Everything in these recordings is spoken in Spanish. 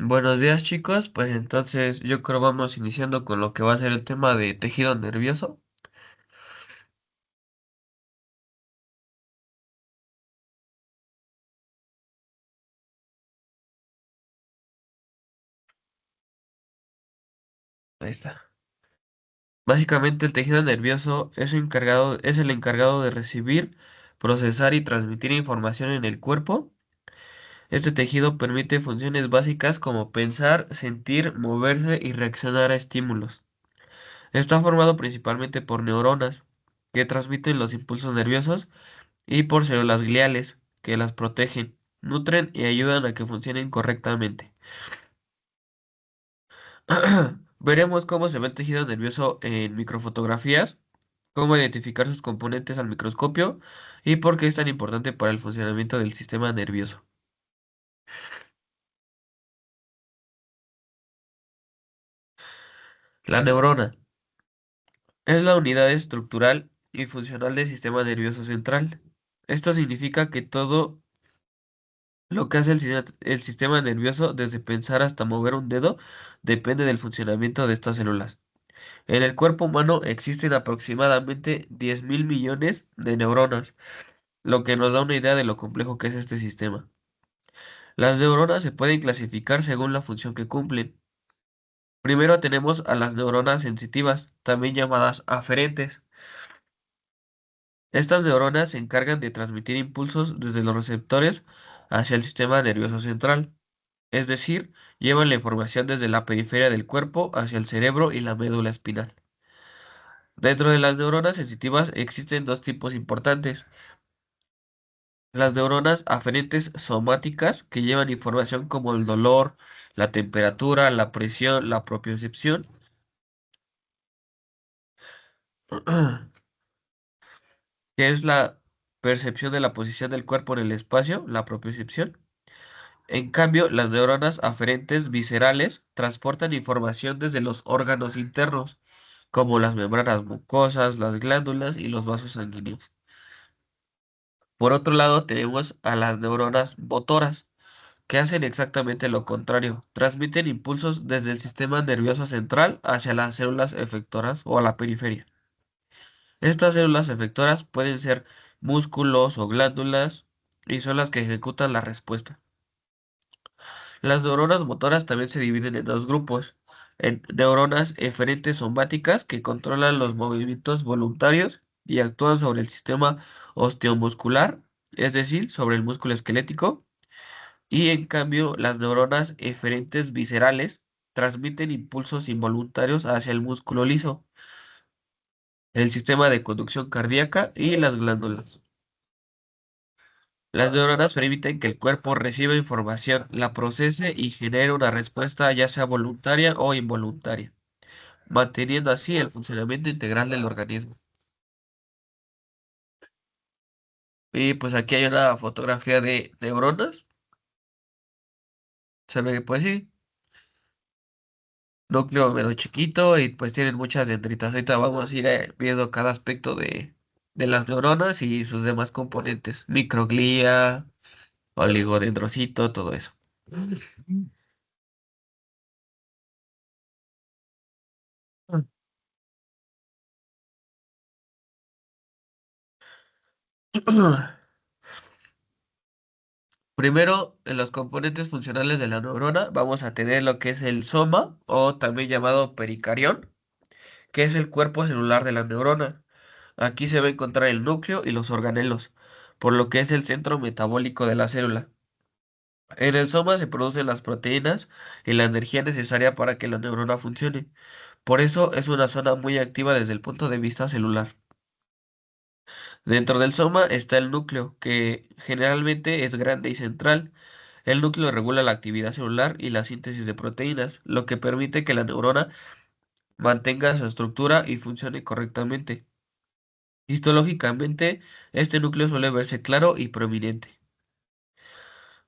Buenos días, chicos. Pues entonces yo creo vamos iniciando con lo que va a ser el tema de tejido nervioso. Ahí está. Básicamente el tejido nervioso es el encargado de recibir, procesar y transmitir información en el cuerpo. Este tejido permite funciones básicas como pensar, sentir, moverse y reaccionar a estímulos. Está formado principalmente por neuronas, que transmiten los impulsos nerviosos, y por células gliales, que las protegen, nutren y ayudan a que funcionen correctamente. Veremos cómo se ve el tejido nervioso en microfotografías, cómo identificar sus componentes al microscopio y por qué es tan importante para el funcionamiento del sistema nervioso. La neurona es la unidad estructural y funcional del sistema nervioso central. Esto significa que todo lo que hace el sistema nervioso, desde pensar hasta mover un dedo, depende del funcionamiento de estas células. En el cuerpo humano existen aproximadamente 10.000 millones de neuronas, lo que nos da una idea de lo complejo que es este sistema. Las neuronas se pueden clasificar según la función que cumplen. Primero tenemos a las neuronas sensitivas, también llamadas aferentes. Estas neuronas se encargan de transmitir impulsos desde los receptores hacia el sistema nervioso central, es decir, llevan la información desde la periferia del cuerpo hacia el cerebro y la médula espinal. Dentro de las neuronas sensitivas existen dos tipos importantes. Las neuronas aferentes somáticas, que llevan información como el dolor, la temperatura, la presión, la propiocepción, que es la percepción de la posición del cuerpo en el espacio, la propiocepción. En cambio, las neuronas aferentes viscerales transportan información desde los órganos internos, como las membranas mucosas, las glándulas y los vasos sanguíneos. Por otro lado, tenemos a las neuronas motoras, que hacen exactamente lo contrario. Transmiten impulsos desde el sistema nervioso central hacia las células efectoras o a la periferia. Estas células efectoras pueden ser músculos o glándulas y son las que ejecutan la respuesta. Las neuronas motoras también se dividen en dos grupos, en neuronas eferentes somáticas que controlan los movimientos voluntarios y actúan sobre el sistema osteomuscular, es decir, sobre el músculo esquelético, y en cambio las neuronas eferentes viscerales transmiten impulsos involuntarios hacia el músculo liso, el sistema de conducción cardíaca y las glándulas. Las neuronas permiten que el cuerpo reciba información, la procese y genere una respuesta ya sea voluntaria o involuntaria, manteniendo así el funcionamiento integral del organismo. Y pues aquí hay una fotografía de neuronas. Se ve que pues sí, núcleo medio chiquito y pues tienen muchas dendritas. Ahorita vamos a ir viendo cada aspecto de las neuronas y sus demás componentes. Microglía, oligodendrocito, todo eso. Primero, en los componentes funcionales de la neurona vamos a tener lo que es el soma o también llamado pericarión, que es el cuerpo celular de la neurona. Aquí se va a encontrar el núcleo y los organelos, por lo que es el centro metabólico de la célula. En el soma se producen las proteínas y la energía necesaria para que la neurona funcione. Por eso es una zona muy activa desde el punto de vista celular. Dentro del soma está el núcleo, que generalmente es grande y central. El núcleo regula la actividad celular y la síntesis de proteínas, lo que permite que la neurona mantenga su estructura y funcione correctamente. Histológicamente, este núcleo suele verse claro y prominente.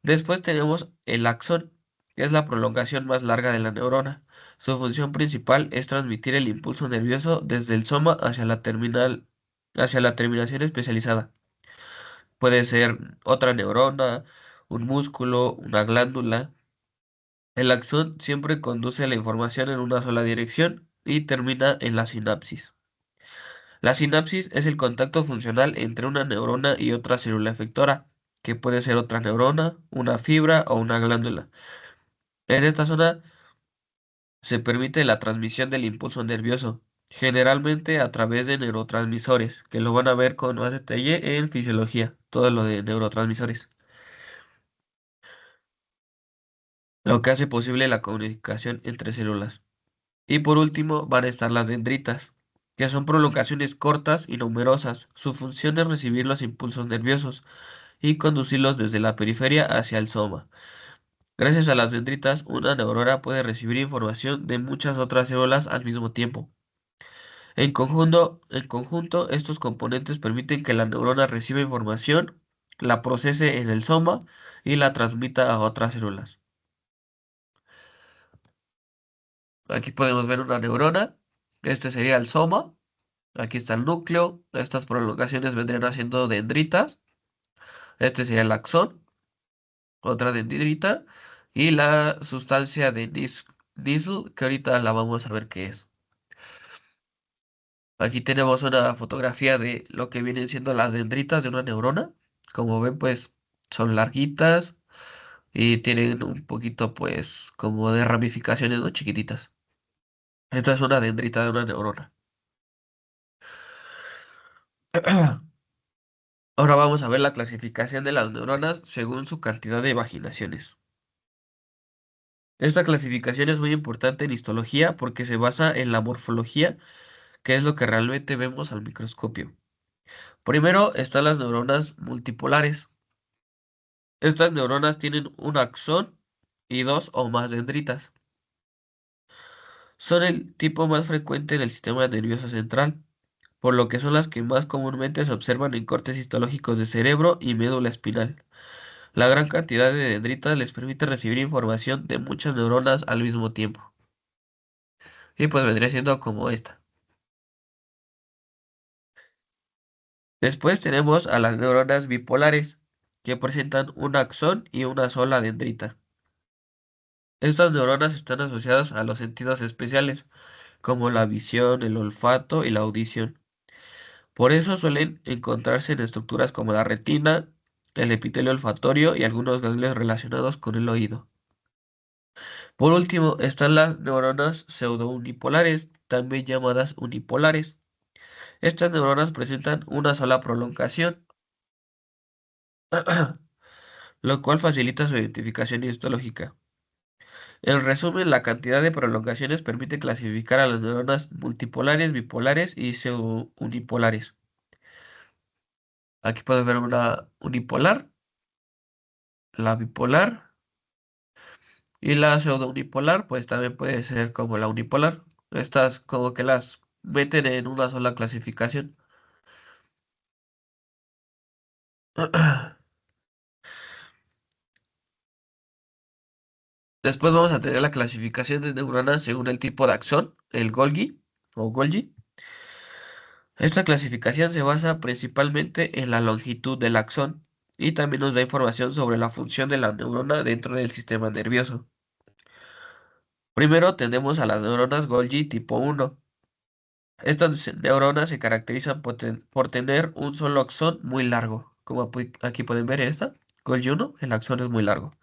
Después tenemos el axón, que es la prolongación más larga de la neurona. Su función principal es transmitir el impulso nervioso desde el soma hacia la terminación especializada. Puede ser otra neurona, un músculo, una glándula. El axón siempre conduce la información en una sola dirección y termina en la sinapsis. La sinapsis es el contacto funcional entre una neurona y otra célula efectora, que puede ser otra neurona, una fibra o una glándula. En esta zona se permite la transmisión del impulso nervioso, generalmente a través de neurotransmisores, que lo van a ver con más detalle en fisiología, todo lo de neurotransmisores, lo que hace posible la comunicación entre células. Y por último van a estar las dendritas, que son prolongaciones cortas y numerosas. Su función es recibir los impulsos nerviosos y conducirlos desde la periferia hacia el soma. Gracias a las dendritas, una neurona puede recibir información de muchas otras células al mismo tiempo. En conjunto, estos componentes permiten que la neurona reciba información, la procese en el soma y la transmita a otras células. Aquí podemos ver una neurona. Este sería el soma. Aquí está el núcleo. Estas prolongaciones vendrían haciendo dendritas. Este sería el axón, otra dendrita. Y la sustancia de Nissl, que ahorita la vamos a ver qué es. Aquí tenemos una fotografía de lo que vienen siendo las dendritas de una neurona. Como ven, pues son larguitas y tienen un poquito, pues, como de ramificaciones, ¿no? Chiquititas. Esta es una dendrita de una neurona. Ahora vamos a ver la clasificación de las neuronas según su cantidad de vaginaciones. Esta clasificación es muy importante en histología porque se basa en la morfología, que es lo que realmente vemos al microscopio. Primero están las neuronas multipolares. Estas neuronas tienen un axón y dos o más dendritas. Son el tipo más frecuente en el sistema nervioso central, por lo que son las que más comúnmente se observan en cortes histológicos de cerebro y médula espinal. La gran cantidad de dendritas les permite recibir información de muchas neuronas al mismo tiempo. Y pues vendría siendo como esta. Después tenemos a las neuronas bipolares, que presentan un axón y una sola dendrita. Estas neuronas están asociadas a los sentidos especiales, como la visión, el olfato y la audición. Por eso suelen encontrarse en estructuras como la retina, el epitelio olfatorio y algunos ganglios relacionados con el oído. Por último, están las neuronas pseudounipolares, también llamadas unipolares. Estas neuronas presentan una sola prolongación, lo cual facilita su identificación histológica. En resumen, la cantidad de prolongaciones permite clasificar a las neuronas multipolares, bipolares y pseudounipolares. Aquí puedes ver una unipolar, la bipolar y la pseudounipolar, pues también puede ser como la unipolar. Estas como que las meten en una sola clasificación. Después vamos a tener la clasificación de neuronas según el tipo de axón, el Golgi o Golgi. Esta clasificación se basa principalmente en la longitud del axón y también nos da información sobre la función de la neurona dentro del sistema nervioso. Primero tenemos a las neuronas Golgi tipo 1. Estas neuronas se caracterizan por tener un solo axón muy largo. Como aquí pueden ver en esta, Golgi 1, el axón es muy largo.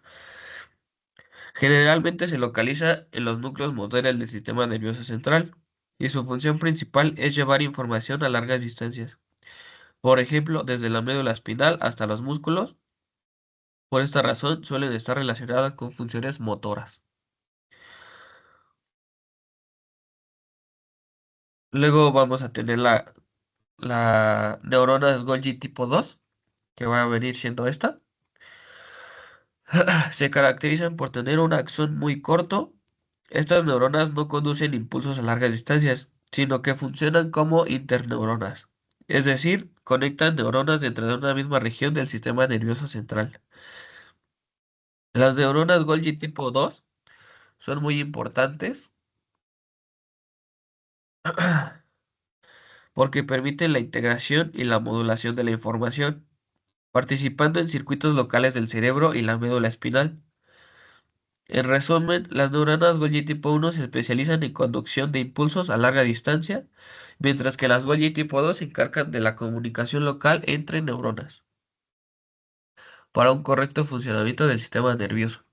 Generalmente se localiza en los núcleos motores del sistema nervioso central y su función principal es llevar información a largas distancias. Por ejemplo, desde la médula espinal hasta los músculos. Por esta razón suelen estar relacionadas con funciones motoras. Luego vamos a tener la neurona Golgi tipo 2, que va a venir siendo esta. Se caracterizan por tener un axón muy corto. Estas neuronas no conducen impulsos a largas distancias, sino que funcionan como interneuronas, es decir, conectan neuronas dentro de una misma región del sistema nervioso central. Las neuronas Golgi tipo 2 son muy importantes porque permiten la integración y la modulación de la información, participando en circuitos locales del cerebro y la médula espinal. En resumen, las neuronas Golgi tipo 1 se especializan en conducción de impulsos a larga distancia, mientras que las Golgi tipo 2 se encargan de la comunicación local entre neuronas para un correcto funcionamiento del sistema nervioso.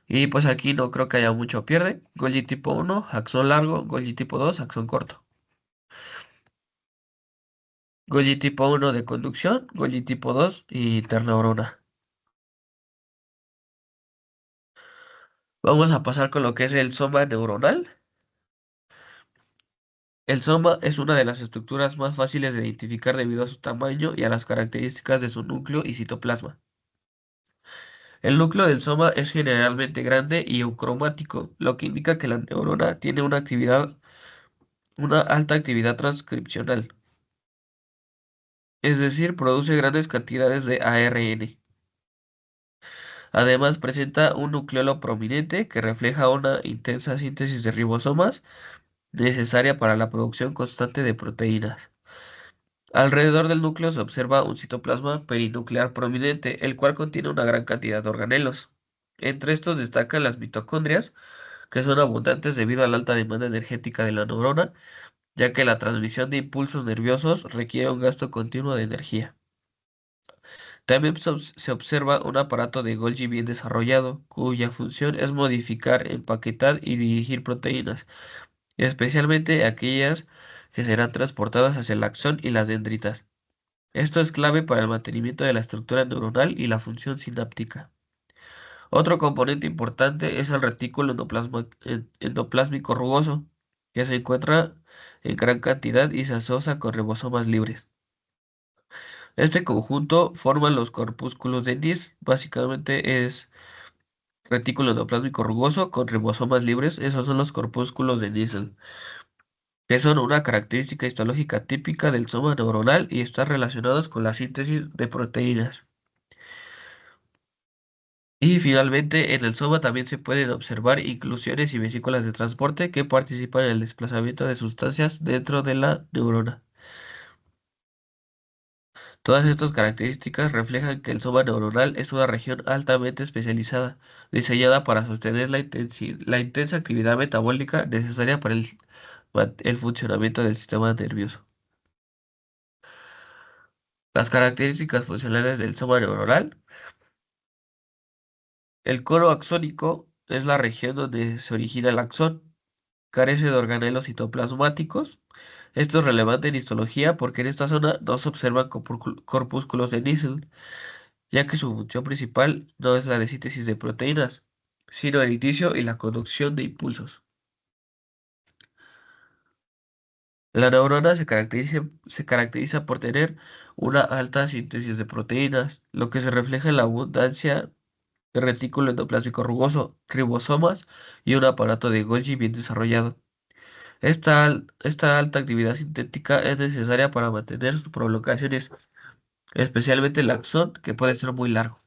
Y pues aquí no creo que haya mucho pierde. Golgi tipo 1, axón largo, Golgi tipo 2, axón corto. Golgi tipo 1 de conducción, Golgi tipo 2 y interneurona. Vamos a pasar con lo que es el soma neuronal. El soma es una de las estructuras más fáciles de identificar debido a su tamaño y a las características de su núcleo y citoplasma. El núcleo del soma es generalmente grande y eucromático, lo que indica que la neurona tiene una alta actividad transcripcional, es decir, produce grandes cantidades de ARN. Además, presenta un nucleolo prominente que refleja una intensa síntesis de ribosomas necesaria para la producción constante de proteínas. Alrededor del núcleo se observa un citoplasma perinuclear prominente, el cual contiene una gran cantidad de organelos. Entre estos destacan las mitocondrias, que son abundantes debido a la alta demanda energética de la neurona, ya que la transmisión de impulsos nerviosos requiere un gasto continuo de energía. También se observa un aparato de Golgi bien desarrollado, cuya función es modificar, empaquetar y dirigir proteínas, especialmente aquellas que serán transportadas hacia el axón y las dendritas. Esto es clave para el mantenimiento de la estructura neuronal y la función sináptica. Otro componente importante es el retículo endoplásmico rugoso, que se encuentra en gran cantidad y se asocia con ribosomas libres. Este conjunto forma los corpúsculos de Nis. Básicamente es retículo endoplásmico rugoso con ribosomas libres. Esos son los corpúsculos de Nissl, que son una característica histológica típica del soma neuronal y están relacionados con la síntesis de proteínas. Y finalmente, en el soma también se pueden observar inclusiones y vesículas de transporte que participan en el desplazamiento de sustancias dentro de la neurona. Todas estas características reflejan que el soma neuronal es una región altamente especializada, diseñada para sostener la intensa actividad metabólica necesaria para el funcionamiento del sistema nervioso. Las características funcionales del soma neuronal. El cono axónico es la región donde se origina el axón. Carece de organelos citoplasmáticos. Esto es relevante en histología porque en esta zona no se observan corpúsculos de Nissl, ya que su función principal no es la de síntesis de proteínas, sino el inicio y la conducción de impulsos. La neurona se caracteriza por tener una alta síntesis de proteínas, lo que se refleja en la abundancia de retículo endoplásmico rugoso, ribosomas y un aparato de Golgi bien desarrollado. Esta alta actividad sintética es necesaria para mantener sus prolongaciones, especialmente el axón, que puede ser muy largo.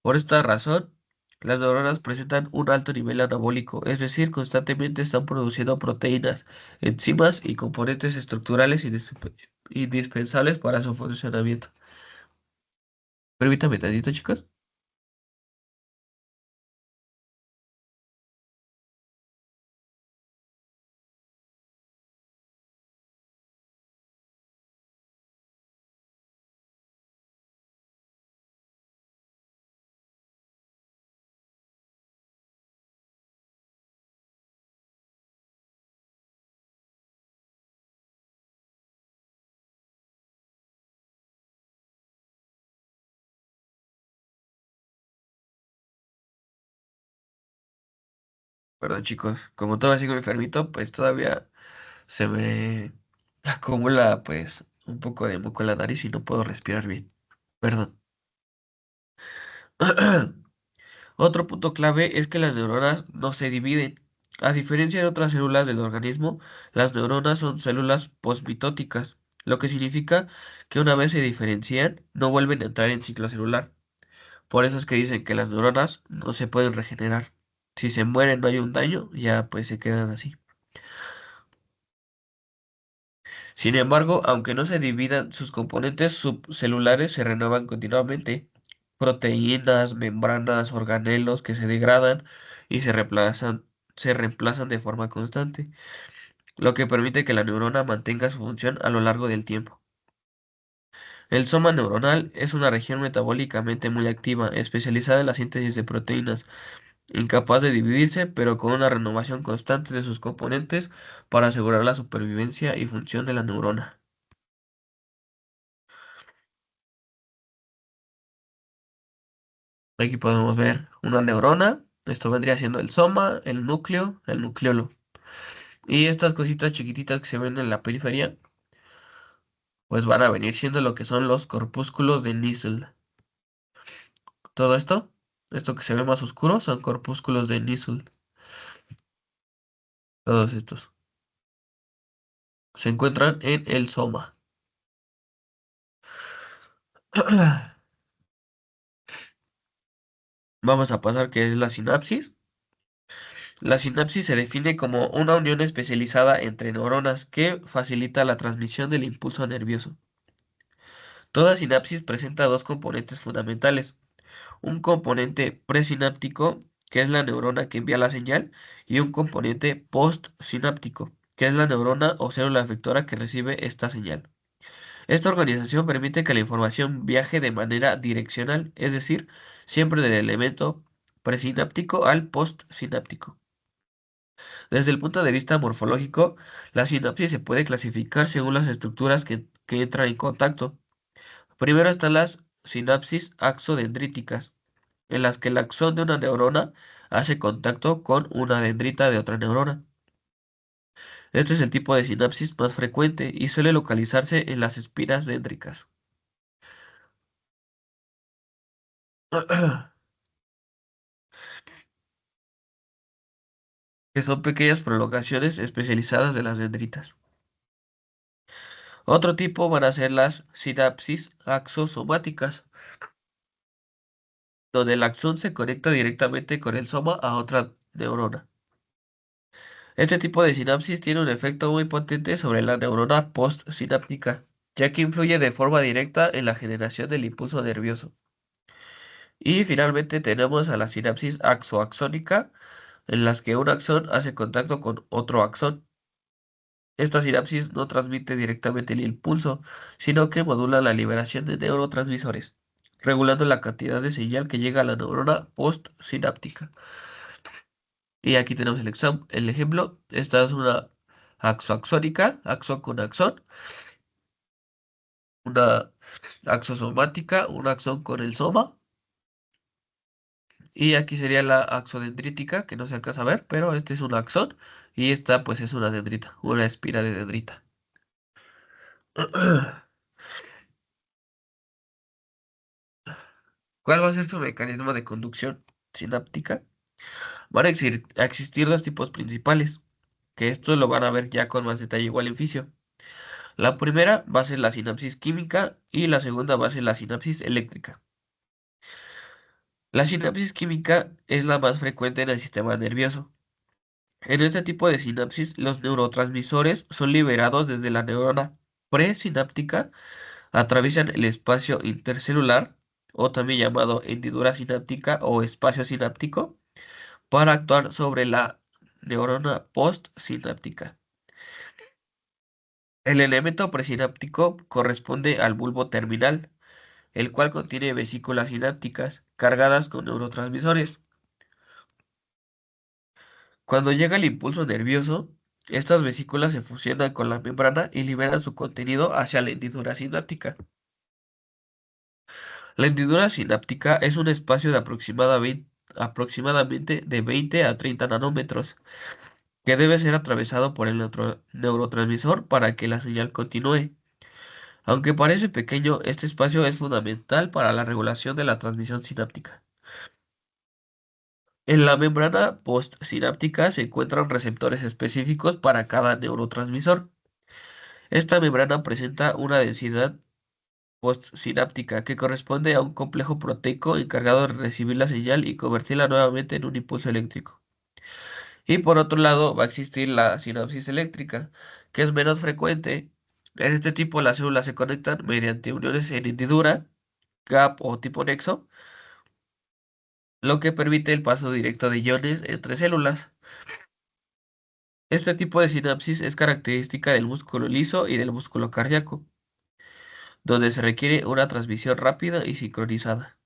Por esta razón, las neuronas presentan un alto nivel anabólico, es decir, constantemente están produciendo proteínas, enzimas y componentes estructurales indispensables para su funcionamiento. Permítame tantito, chicos. Perdón, chicos. Como todavía sigo enfermito, pues todavía se me acumula, pues, un poco de moco en la nariz y no puedo respirar bien. Perdón. Otro punto clave es que las neuronas no se dividen. A diferencia de otras células del organismo, las neuronas son células postmitóticas, lo que significa que una vez se diferencian, no vuelven a entrar en ciclo celular. Por eso es que dicen que las neuronas no se pueden regenerar. Si se mueren, no hay un daño, ya pues se quedan así. Sin embargo, aunque no se dividan, sus componentes subcelulares se renuevan continuamente. proteínas, membranas, organelos que se degradan y se reemplazan de forma constante, lo que permite que la neurona mantenga su función a lo largo del tiempo. El soma neuronal es una región metabólicamente muy activa, especializada en la síntesis de proteínas, incapaz de dividirse, pero con una renovación constante de sus componentes para asegurar la supervivencia y función de la neurona. Aquí podemos ver una neurona, esto vendría siendo el soma, el núcleo, el nucleolo. Y estas cositas chiquititas que se ven en la periferia, pues van a venir siendo lo que son los corpúsculos de Nissl. Todo esto que se ve más oscuro, son corpúsculos de Nissl. Todos estos se encuentran en el soma. Vamos a pasar que es la sinapsis. La sinapsis se define como una unión especializada entre neuronas que facilita la transmisión del impulso nervioso. Toda sinapsis presenta dos componentes fundamentales: un componente presináptico, que es la neurona que envía la señal, y un componente postsináptico, que es la neurona o célula efectora que recibe esta señal. Esta organización permite que la información viaje de manera direccional, es decir, siempre del elemento presináptico al postsináptico. Desde el punto de vista morfológico, la sinapsis se puede clasificar según las estructuras que entran en contacto. Primero están las sinapsis axodendríticas, en las que el axón de una neurona hace contacto con una dendrita de otra neurona. Este es el tipo de sinapsis más frecuente y suele localizarse en las espiras dendricas, que son pequeñas prolongaciones especializadas de las dendritas. Otro tipo van a ser las sinapsis axosomáticas, donde el axón se conecta directamente con el soma a otra neurona. Este tipo de sinapsis tiene un efecto muy potente sobre la neurona postsináptica, ya que influye de forma directa en la generación del impulso nervioso. Y finalmente tenemos a la sinapsis axoaxónica, en las que un axón hace contacto con otro axón. Esta sinapsis no transmite directamente el impulso, sino que modula la liberación de neurotransmisores, regulando la cantidad de señal que llega a la neurona postsináptica. Y aquí tenemos el ejemplo. Esta es una axoaxónica, axón con axón, una axosomática, un axón con el soma. Y aquí sería la axodendrítica, que no se alcanza a ver, pero este es un axón. Y esta pues es una dendrita, una espira de dendrita. ¿Cuál va a ser su mecanismo de conducción sináptica? Van a existir dos tipos principales, que esto lo van a ver ya con más detalle igual en fisio. La primera va a ser la sinapsis química y la segunda va a ser la sinapsis eléctrica. La sinapsis química es la más frecuente en el sistema nervioso. En este tipo de sinapsis, los neurotransmisores son liberados desde la neurona presináptica, atraviesan el espacio intercelular, o también llamado hendidura sináptica o espacio sináptico, para actuar sobre la neurona postsináptica. El elemento presináptico corresponde al bulbo terminal, el cual contiene vesículas sinápticas cargadas con neurotransmisores. Cuando llega el impulso nervioso, estas vesículas se fusionan con la membrana y liberan su contenido hacia la hendidura sináptica. La hendidura sináptica es un espacio de aproximadamente de 20 a 30 nanómetros, que debe ser atravesado por el neurotransmisor para que la señal continúe. Aunque parece pequeño, este espacio es fundamental para la regulación de la transmisión sináptica. En la membrana postsináptica se encuentran receptores específicos para cada neurotransmisor. Esta membrana presenta una densidad postsináptica que corresponde a un complejo proteico encargado de recibir la señal y convertirla nuevamente en un impulso eléctrico. Y por otro lado va a existir la sinapsis eléctrica, que es menos frecuente. En este tipo las células se conectan mediante uniones en hendidura gap o tipo nexo, lo que permite el paso directo de iones entre células. Este tipo de sinapsis es característica del músculo liso y del músculo cardíaco, donde se requiere una transmisión rápida y sincronizada.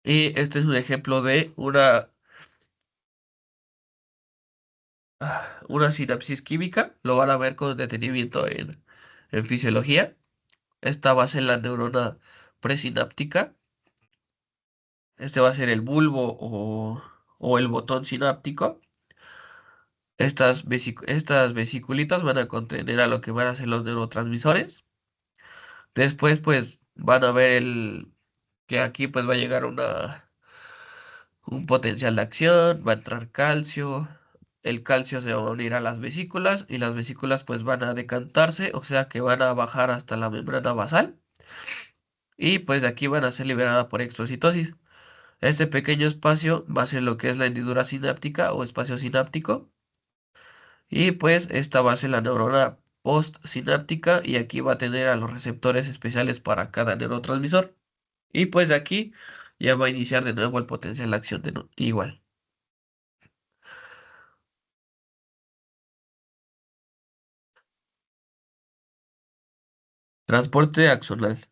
Y este es un ejemplo de una sinapsis química. Lo van a ver con detenimiento en fisiología. Esta va a ser la neurona presináptica. Este va a ser el bulbo o el botón sináptico. Estas vesiculitas van a contener a lo que van a ser los neurotransmisores. Después, pues, van a ver que aquí pues va a llegar un potencial de acción, va a entrar calcio, el calcio se va a unir a las vesículas y las vesículas pues van a decantarse, o sea que van a bajar hasta la membrana basal y pues de aquí van a ser liberadas por exocitosis. Este pequeño espacio va a ser lo que es la hendidura sináptica o espacio sináptico y pues esta va a ser la neurona postsináptica y aquí va a tener a los receptores especiales para cada neurotransmisor. Y pues de aquí ya va a iniciar de nuevo el potencial de acción igual. Transporte axonal.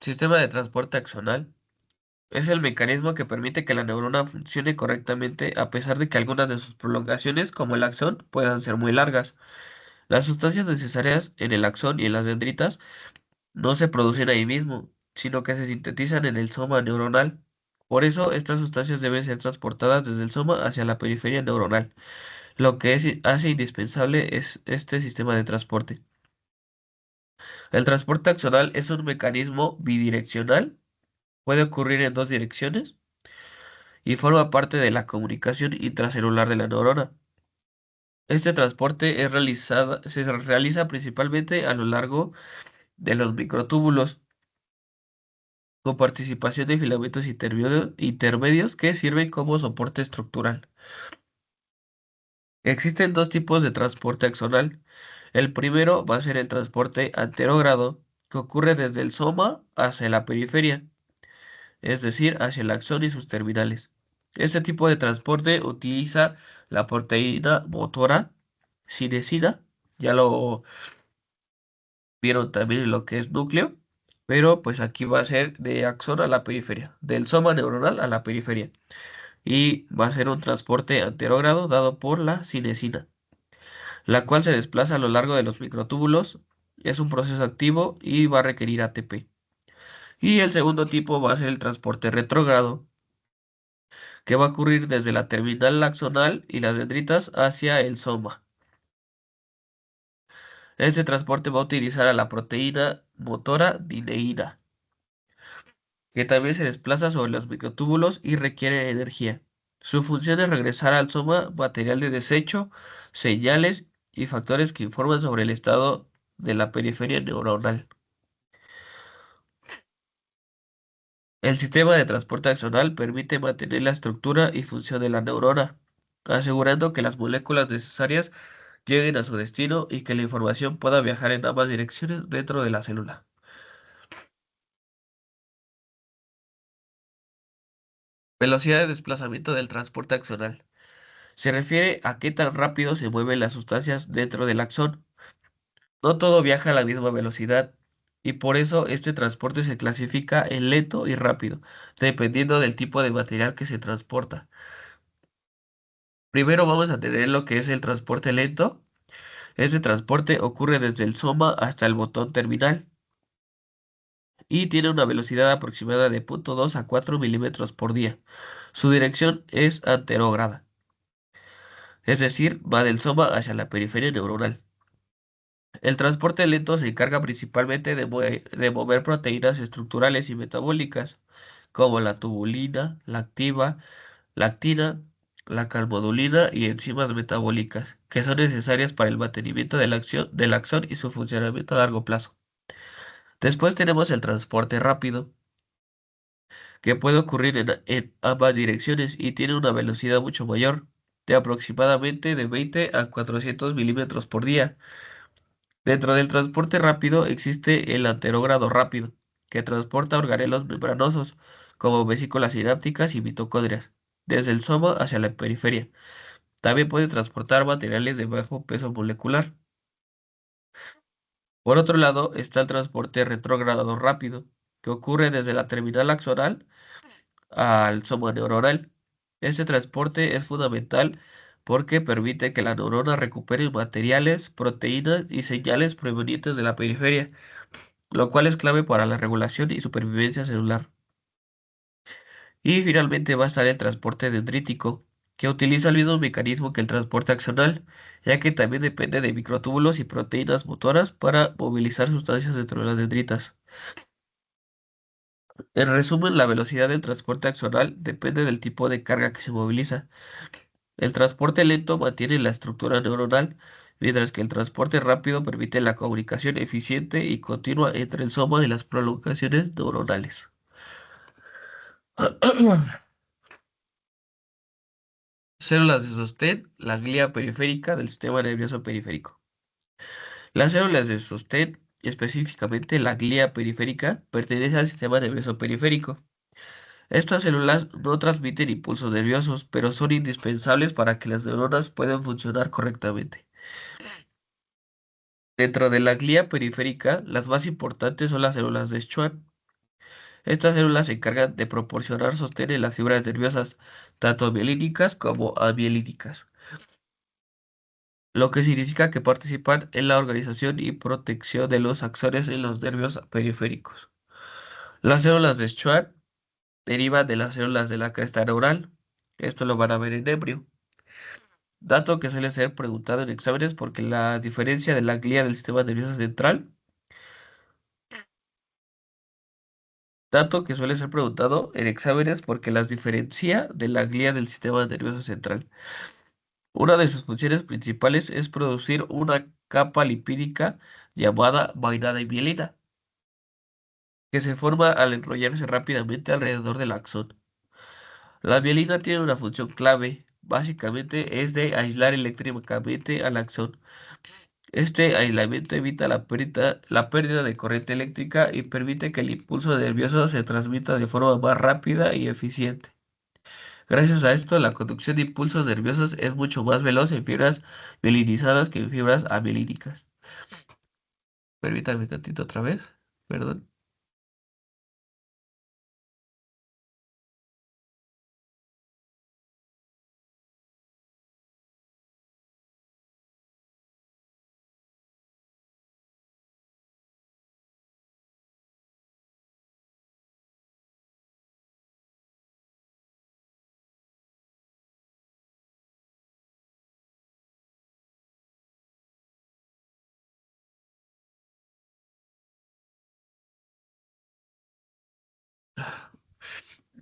Sistema de transporte axonal es el mecanismo que permite que la neurona funcione correctamente a pesar de que algunas de sus prolongaciones, como el axón, puedan ser muy largas. Las sustancias necesarias en el axón y en las dendritas no se producen ahí mismo, sino que se sintetizan en el soma neuronal. Por eso, estas sustancias deben ser transportadas desde el soma hacia la periferia neuronal, lo que hace indispensable es este sistema de transporte. El transporte axonal es un mecanismo bidireccional, puede ocurrir en dos direcciones y forma parte de la comunicación intracelular de la neurona. Este transporte se realiza principalmente a lo largo de los microtúbulos, con participación de filamentos intermedios que sirven como soporte estructural. Existen dos tipos de transporte axonal. El primero va a ser el transporte anterógrado, que ocurre desde el soma hacia la periferia, es decir, hacia el axón y sus terminales. Este tipo de transporte utiliza la proteína motora cinesina, ya lo vieron también en lo que es núcleo, pero pues aquí va a ser de axón a la periferia, del soma neuronal a la periferia, y va a ser un transporte anterógrado dado por la cinesina, la cual se desplaza a lo largo de los microtúbulos. Es un proceso activo y va a requerir ATP. Y el segundo tipo va a ser el transporte retrógrado, que va a ocurrir desde la terminal axonal y las dendritas hacia el soma. Este transporte va a utilizar a la proteína motora dineína, que también se desplaza sobre los microtúbulos y requiere energía. Su función es regresar al soma material de desecho, señales y factores que informan sobre el estado de la periferia neuronal. El sistema de transporte axonal permite mantener la estructura y función de la neurona, asegurando que las moléculas necesarias lleguen a su destino y que la información pueda viajar en ambas direcciones dentro de la célula. Velocidad de desplazamiento del transporte axonal. Se refiere a qué tan rápido se mueven las sustancias dentro del axón. No todo viaja a la misma velocidad y por eso este transporte se clasifica en lento y rápido, dependiendo del tipo de material que se transporta. Primero vamos a tener lo que es el transporte lento. Este transporte ocurre desde el soma hasta el botón terminal y tiene una velocidad aproximada de 0,2 a 4 milímetros por día. Su dirección es anterógrada. es decir, va del soma hacia la periferia neuronal. El transporte lento se encarga principalmente de mover proteínas estructurales y metabólicas, como la tubulina, la activa, la actina, la calmodulina y enzimas metabólicas, que son necesarias para el mantenimiento de la acción del axón y su funcionamiento a largo plazo. Después tenemos el transporte rápido, que puede ocurrir en ambas direcciones y tiene una velocidad mucho mayor, de aproximadamente de 20 a 400 milímetros por día. Dentro del transporte rápido existe el anterógrado rápido, que transporta organelos membranosos, como vesículas sinápticas y mitocondrias, desde el soma hacia la periferia. También puede transportar materiales de bajo peso molecular. Por otro lado, está el transporte retrógrado rápido, que ocurre desde la terminal axonal al soma neuronal. Este transporte es fundamental porque permite que la neurona recupere materiales, proteínas y señales provenientes de la periferia, lo cual es clave para la regulación y supervivencia celular. Y finalmente va a estar el transporte dendrítico, que utiliza el mismo mecanismo que el transporte axonal, ya que también depende de microtúbulos y proteínas motoras para movilizar sustancias dentro de las dendritas. En resumen, la velocidad del transporte axonal depende del tipo de carga que se moviliza. El transporte lento mantiene la estructura neuronal, mientras que el transporte rápido permite la comunicación eficiente y continua entre el soma y las prolongaciones neuronales. Células de sostén, la glía periférica del sistema nervioso periférico. Las células de sostén, específicamente la glía periférica, pertenecen al sistema nervioso periférico. Estas células no transmiten impulsos nerviosos, pero son indispensables para que las neuronas puedan funcionar correctamente. Dentro de la glía periférica, las más importantes son las células de Schwann. Estas células se encargan de proporcionar sostén en las fibras nerviosas, tanto mielínicas como amielínicas, lo que significa que participan en la organización y protección de los axones en los nervios periféricos. Las células de Schwann derivan de las células de la cresta neural. Esto lo van a ver en embrio. Dato que suele ser preguntado en exámenes porque la diferencia de la glía del sistema nervioso central. Dato que suele ser preguntado en exámenes porque las diferencia de la glía del sistema nervioso central. Una de sus funciones principales es producir una capa lipídica llamada vaina y mielina, que se forma al enrollarse rápidamente alrededor del axón. La mielina tiene una función clave, básicamente es de aislar eléctricamente al axón. Este aislamiento evita la pérdida de corriente eléctrica y permite que el impulso nervioso se transmita de forma más rápida y eficiente. Gracias a esto, la conducción de impulsos nerviosos es mucho más veloz en fibras mielinizadas que en fibras amielínicas. Permítame tantito otra vez. Perdón.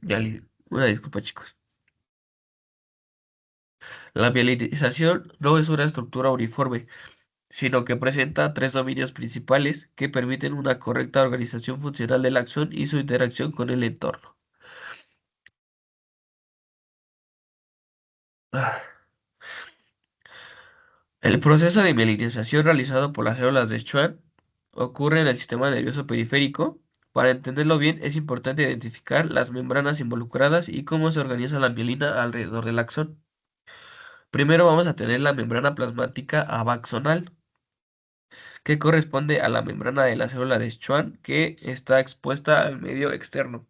Ya, una disculpa, chicos. La mielinización no es una estructura uniforme, sino que presenta tres dominios principales que permiten una correcta organización funcional del axón y su interacción con el entorno. Ah. El proceso de mielinización realizado por las células de Schwann ocurre en el sistema nervioso periférico. Para entenderlo bien, es importante identificar las membranas involucradas y cómo se organiza la mielina alrededor del axón. Primero vamos a tener la membrana plasmática abaxonal, que corresponde a la membrana de la célula de Schwann que está expuesta al medio externo.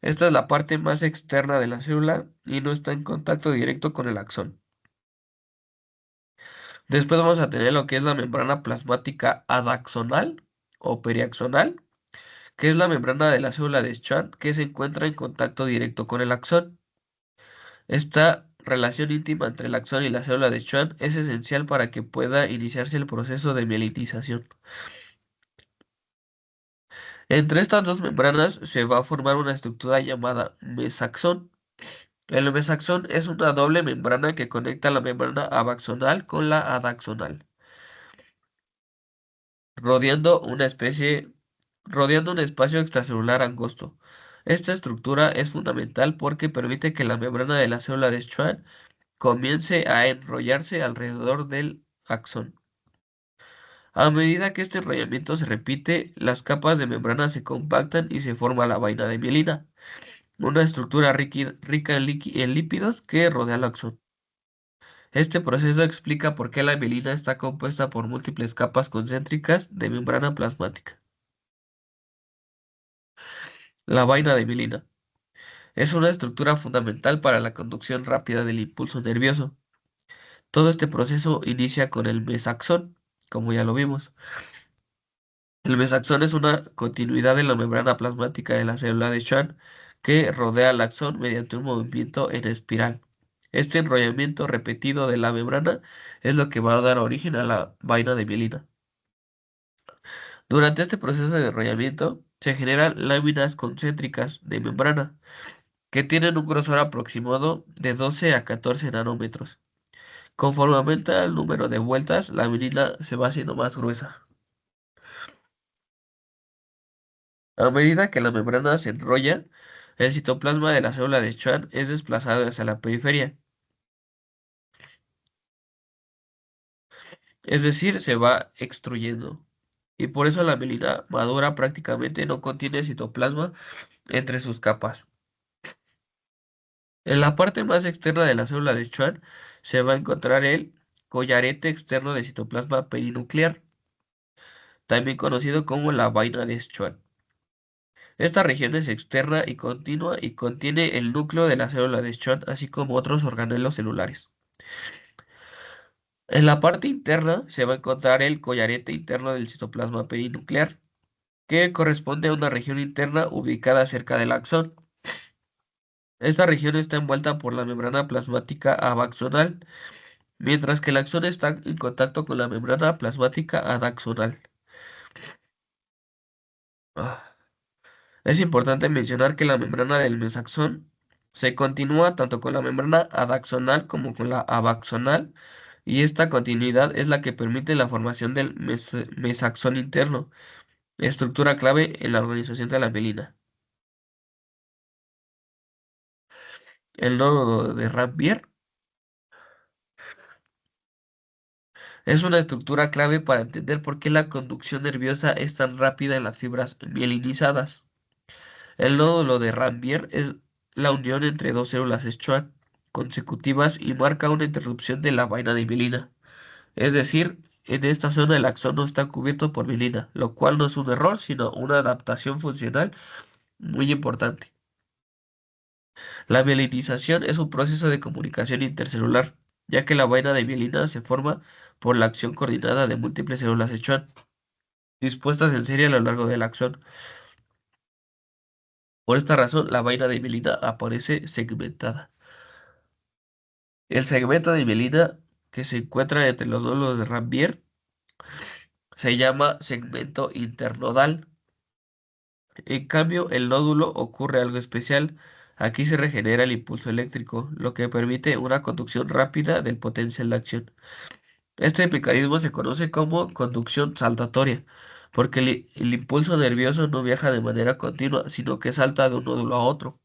Esta es la parte más externa de la célula y no está en contacto directo con el axón. Después vamos a tener lo que es la membrana plasmática adaxonal o periaxonal, que es la membrana de la célula de Schwann que se encuentra en contacto directo con el axón. Esta relación íntima entre el axón y la célula de Schwann es esencial para que pueda iniciarse el proceso de mielinización. Entre estas dos membranas se va a formar una estructura llamada mesaxón. El mesaxón es una doble membrana que conecta la membrana abaxonal con la adaxonal, rodeando rodeando un espacio extracelular angosto. Esta estructura es fundamental porque permite que la membrana de la célula de Schwann comience a enrollarse alrededor del axón. A medida que este enrollamiento se repite, las capas de membrana se compactan y se forma la vaina de mielina, una estructura rica en en lípidos que rodea el axón. Este proceso explica por qué la mielina está compuesta por múltiples capas concéntricas de membrana plasmática. La vaina de mielina es una estructura fundamental para la conducción rápida del impulso nervioso. Todo este proceso inicia con el mesaxón, como ya lo vimos. El mesaxón es una continuidad de la membrana plasmática de la célula de Schwann que rodea al axón mediante un movimiento en espiral. Este enrollamiento repetido de la membrana es lo que va a dar origen a la vaina de mielina. Durante este proceso de enrollamiento se generan láminas concéntricas de membrana que tienen un grosor aproximado de 12 a 14 nanómetros. Conforme aumenta el número de vueltas, la mielina se va haciendo más gruesa. A medida que la membrana se enrolla, el citoplasma de la célula de Schwann es desplazado hacia la periferia, es decir, se va extruyendo. Y por eso la mielina madura prácticamente no contiene citoplasma entre sus capas. En la parte más externa de la célula de Schwann se va a encontrar el collarete externo de citoplasma perinuclear, también conocido como la vaina de Schwann. Esta región es externa y continua y contiene el núcleo de la célula de Schwann, así como otros organelos celulares. En la parte interna se va a encontrar el collarete interno del citoplasma perinuclear, que corresponde a una región interna ubicada cerca del axón. Esta región está envuelta por la membrana plasmática abaxonal, mientras que el axón está en contacto con la membrana plasmática adaxonal. Ah, Es importante mencionar que la membrana del mesaxón se continúa tanto con la membrana adaxonal como con la abaxonal, y esta continuidad es la que permite la formación del mesaxón interno, estructura clave en la organización de la mielina. El nodo de Rambier es una estructura clave para entender por qué la conducción nerviosa es tan rápida en las fibras mielinizadas. El nódulo de Rambier es la unión entre dos células Schwann consecutivas y marca una interrupción de la vaina de mielina. Es decir, en esta zona el axón no está cubierto por mielina, lo cual no es un error, sino una adaptación funcional muy importante. La mielinización es un proceso de comunicación intercelular, ya que la vaina de mielina se forma por la acción coordinada de múltiples células Schwann, dispuestas en serie a lo largo del axón. Por esta razón, la vaina de mielina aparece segmentada. El segmento de mielina que se encuentra entre los nódulos de Rambier se llama segmento internodal. En cambio, el nódulo ocurre algo especial. Aquí se regenera el impulso eléctrico, lo que permite una conducción rápida del potencial de acción. Este mecanismo se conoce como conducción saltatoria, porque el impulso nervioso no viaja de manera continua, sino que salta de un nódulo a otro,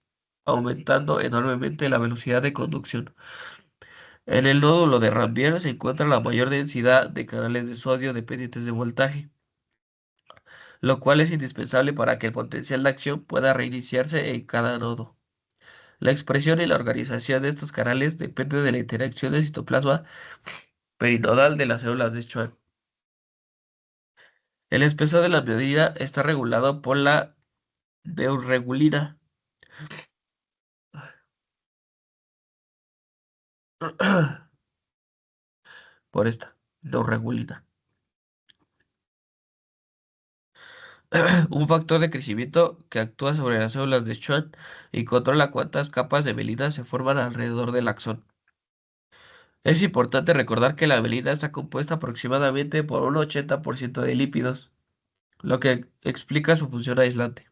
aumentando enormemente la velocidad de conducción. En el nódulo de Rambier se encuentra la mayor densidad de canales de sodio dependientes de voltaje, lo cual es indispensable para que el potencial de acción pueda reiniciarse en cada nodo. La expresión y la organización de estos canales depende de la interacción del citoplasma perinodal de las células de Schwann. El espesor de la miodina está regulado por la neuregulina. Por esta, neuregulina. Un factor de crecimiento que actúa sobre las células de Schwann y controla cuántas capas de mielina se forman alrededor del axón. Es importante recordar que la mielina está compuesta aproximadamente por un 80% de lípidos, lo que explica su función aislante.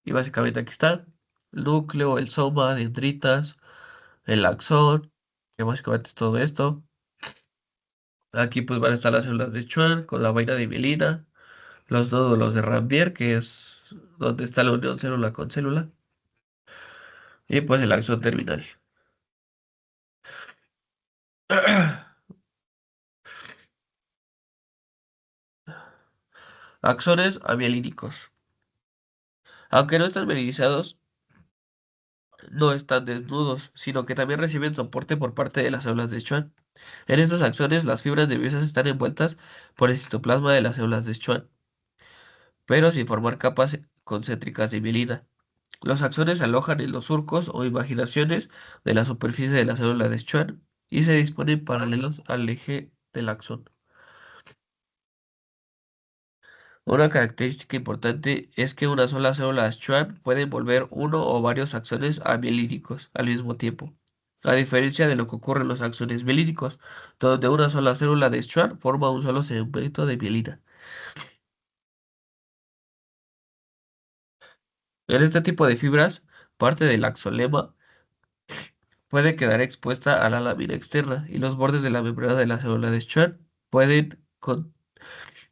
Y básicamente aquí está el núcleo, el soma, dendritas, el axón, que básicamente es todo esto. Aquí pues van a estar las células de Schwann con la vaina de mielina, los nódulos de Rambier, que es donde está la unión célula con célula, y pues el axón terminal. Axones amielínicos. Aunque no están mielinizados, no están desnudos, sino que también reciben soporte por parte de las células de Schwann. En estos axones, las fibras nerviosas están envueltas por el citoplasma de las células de Schwann, pero sin formar capas concéntricas de mielina. Los axones se alojan en los surcos o imaginaciones de la superficie de la célula de Schwann y se disponen paralelos al eje del axón. Una característica importante es que una sola célula Schwann puede envolver uno o varios axones amielínicos al mismo tiempo, a diferencia de lo que ocurre en los axones mielínicos, donde una sola célula de Schwann forma un solo segmento de mielina. En este tipo de fibras, parte del axolema puede quedar expuesta a la lámina externa y los bordes de la membrana de la célula de Schwann pueden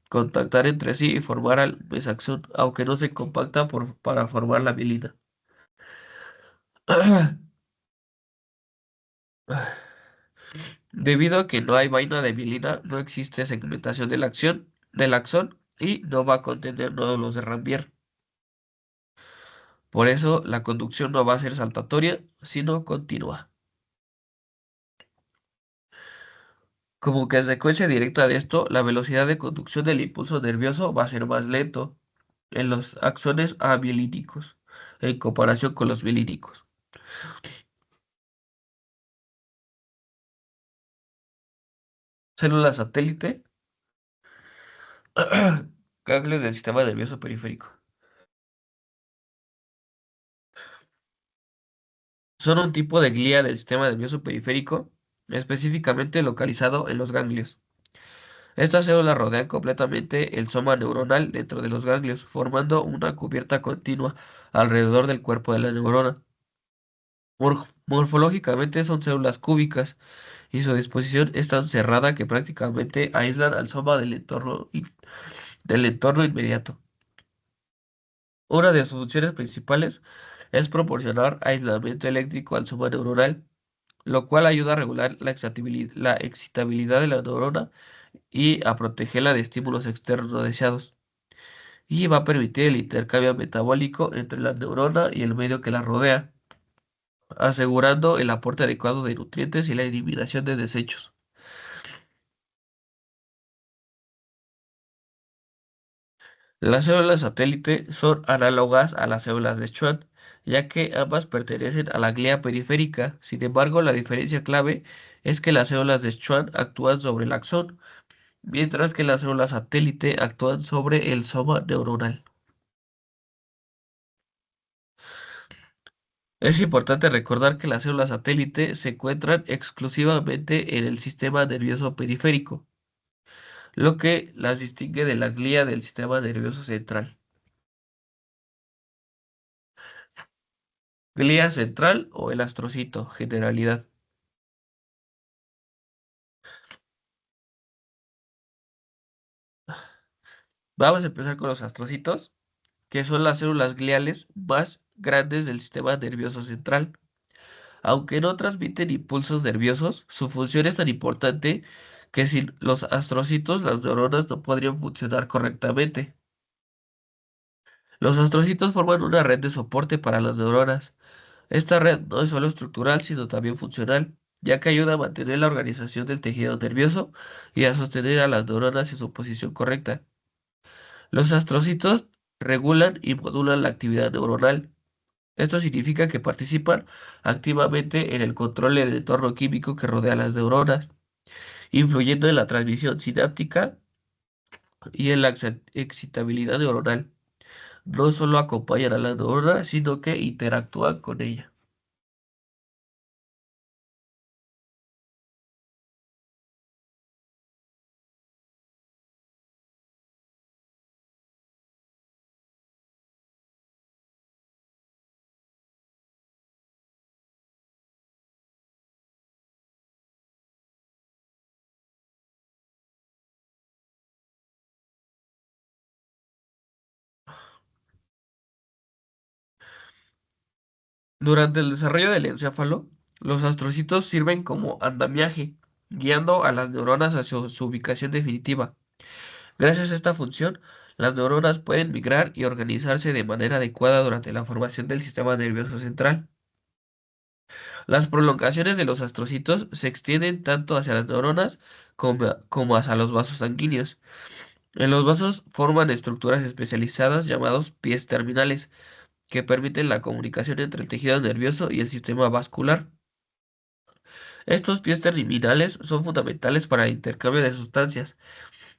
contactar entre sí y formar al mesaxón, aunque no se compacta para formar la mielina. Debido a que no hay vaina de mielina, no existe segmentación de la acción del axón y no va a contener nódulos de Rambier. Por eso la conducción no va a ser saltatoria, sino continua. Como consecuencia directa de esto, la velocidad de conducción del impulso nervioso va a ser más lento en los axones amielínicos en comparación con los mielínicos. Células satélite, ganglios del sistema nervioso periférico. Son un tipo de glía del sistema nervioso periférico, específicamente localizado en los ganglios. Estas células rodean completamente el soma neuronal dentro de los ganglios, formando una cubierta continua alrededor del cuerpo de la neurona. Morfológicamente son células cúbicas y su disposición es tan cerrada que prácticamente aíslan al soma del entorno inmediato. Una de sus funciones principales es proporcionar aislamiento eléctrico al soma neuronal, lo cual ayuda a regular la excitabilidad de la neurona y a protegerla de estímulos externos no deseados. Y va a permitir el intercambio metabólico entre la neurona y el medio que la rodea, asegurando el aporte adecuado de nutrientes y la eliminación de desechos. Las células satélite son análogas a las células de Schwann, ya que ambas pertenecen a la glía periférica. Sin embargo, la diferencia clave es que las células de Schwann actúan sobre el axón, mientras que las células satélite actúan sobre el soma neuronal. Es importante recordar que las células satélite se encuentran exclusivamente en el sistema nervioso periférico, lo que las distingue de la glía del sistema nervioso central. Glía central o el astrocito, generalidad. Vamos a empezar con los astrocitos, que son las células gliales más grandes del sistema nervioso central. Aunque no transmiten impulsos nerviosos, su función es tan importante que sin los astrocitos las neuronas no podrían funcionar correctamente. Los astrocitos forman una red de soporte para las neuronas. Esta red no es solo estructural, sino también funcional, ya que ayuda a mantener la organización del tejido nervioso y a sostener a las neuronas en su posición correcta. Los astrocitos regulan y modulan la actividad neuronal. Esto significa que participan activamente en el control del entorno químico que rodea a las neuronas, influyendo en la transmisión sináptica y en la excitabilidad neuronal. No solo acompañan a la neurona, sino que interactúan con ella. Durante el desarrollo del encéfalo, los astrocitos sirven como andamiaje, guiando a las neuronas hacia su ubicación definitiva. Gracias a esta función, las neuronas pueden migrar y organizarse de manera adecuada durante la formación del sistema nervioso central. Las prolongaciones de los astrocitos se extienden tanto hacia las neuronas como hacia los vasos sanguíneos. En los vasos forman estructuras especializadas llamados pies terminales, que permiten la comunicación entre el tejido nervioso y el sistema vascular. Estos pies terminales son fundamentales para el intercambio de sustancias,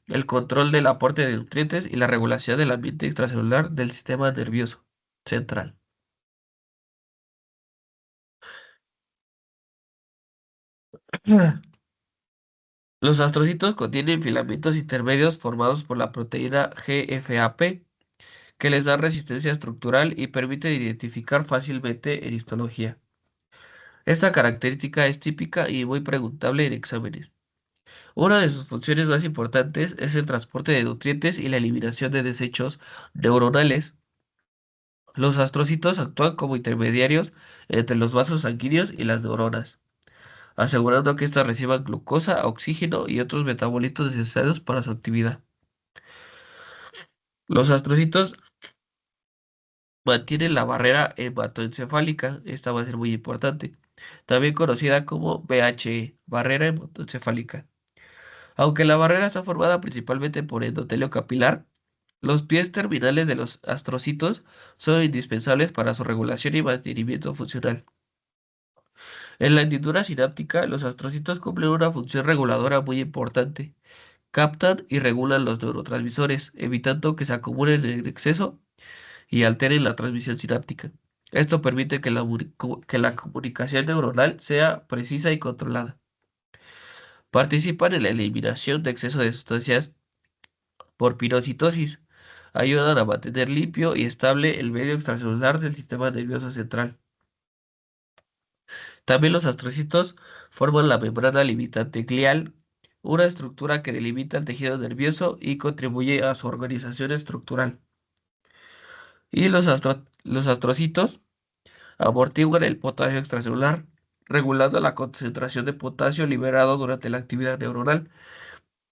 el control del aporte de nutrientes y la regulación del ambiente extracelular del sistema nervioso central. Los astrocitos contienen filamentos intermedios formados por la proteína GFAP, que les da resistencia estructural y permite identificar fácilmente en histología. Esta característica es típica y muy preguntable en exámenes. Una de sus funciones más importantes es el transporte de nutrientes y la eliminación de desechos neuronales. Los astrocitos actúan como intermediarios entre los vasos sanguíneos y las neuronas, asegurando que éstas reciban glucosa, oxígeno y otros metabolitos necesarios para su actividad. Los astrocitos mantienen la barrera hematoencefálica, esta va a ser muy importante, también conocida como BHE, barrera hematoencefálica. Aunque la barrera está formada principalmente por endotelio capilar, los pies terminales de los astrocitos son indispensables para su regulación y mantenimiento funcional. En la hendidura sináptica, los astrocitos cumplen una función reguladora muy importante. Captan y regulan los neurotransmisores, evitando que se acumulen en exceso y alteren la transmisión sináptica. Esto permite que que la comunicación neuronal sea precisa y controlada. Participan en la eliminación de exceso de sustancias por pirocitosis. Ayudan a mantener limpio y estable el medio extracelular del sistema nervioso central. También los astrocitos forman la membrana limitante glial, una estructura que delimita el tejido nervioso y contribuye a su organización estructural. Y los astrocitos amortiguan el potasio extracelular, regulando la concentración de potasio liberado durante la actividad neuronal.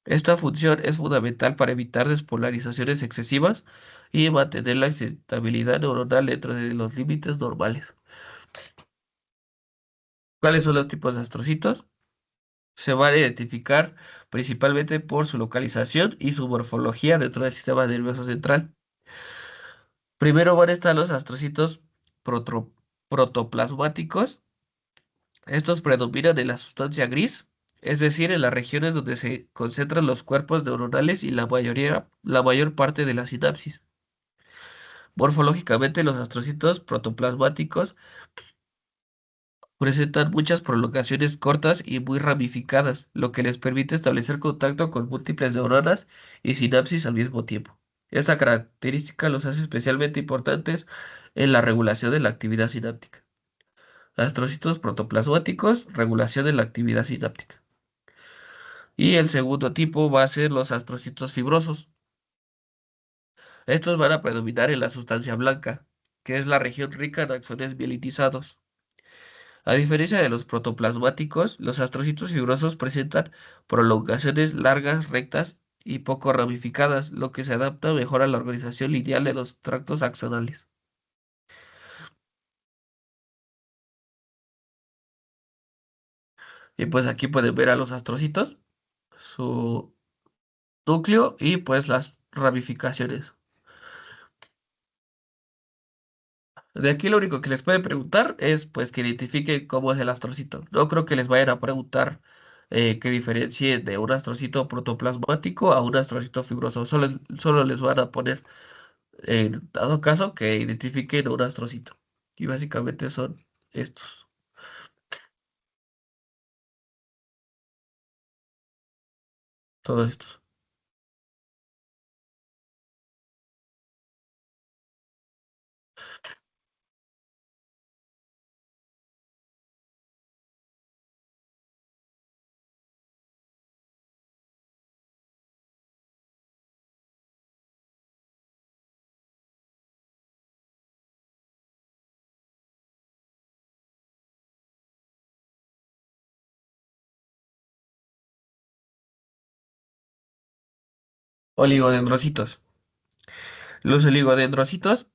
Esta función es fundamental para evitar despolarizaciones excesivas y mantener la estabilidad neuronal dentro de los límites normales. ¿Cuáles son los tipos de astrocitos? Se van a identificar principalmente por su localización y su morfología dentro del sistema nervioso central. Primero van a estar los astrocitos protro- protoplasmáticos. Estos predominan en la sustancia gris, es decir, en las regiones donde se concentran los cuerpos neuronales y la mayor parte de la sinapsis. Morfológicamente, los astrocitos protoplasmáticos presentan muchas prolongaciones cortas y muy ramificadas, lo que les permite establecer contacto con múltiples neuronas y sinapsis al mismo tiempo. Esta característica los hace especialmente importantes en la regulación de la actividad sináptica. Astrocitos protoplasmáticos, regulación de la actividad sináptica. Y el segundo tipo va a ser los astrocitos fibrosos. Estos van a predominar en la sustancia blanca, que es la región rica en axones mielinizados. A diferencia de los protoplasmáticos, los astrocitos fibrosos presentan prolongaciones largas, rectas y poco ramificadas, lo que se adapta mejor a la organización lineal de los tractos axonales. Y pues aquí pueden ver a los astrocitos, su núcleo y pues las ramificaciones. De aquí lo único que les puede preguntar es pues que identifiquen cómo es el astrocito. No creo que les vayan a preguntar que diferencien de un astrocito protoplasmático a un astrocito fibroso. Solo les van a poner, en dado caso, que identifiquen un astrocito. Y básicamente son estos, todos estos. Oligodendrocitos. Los oligodendrocitos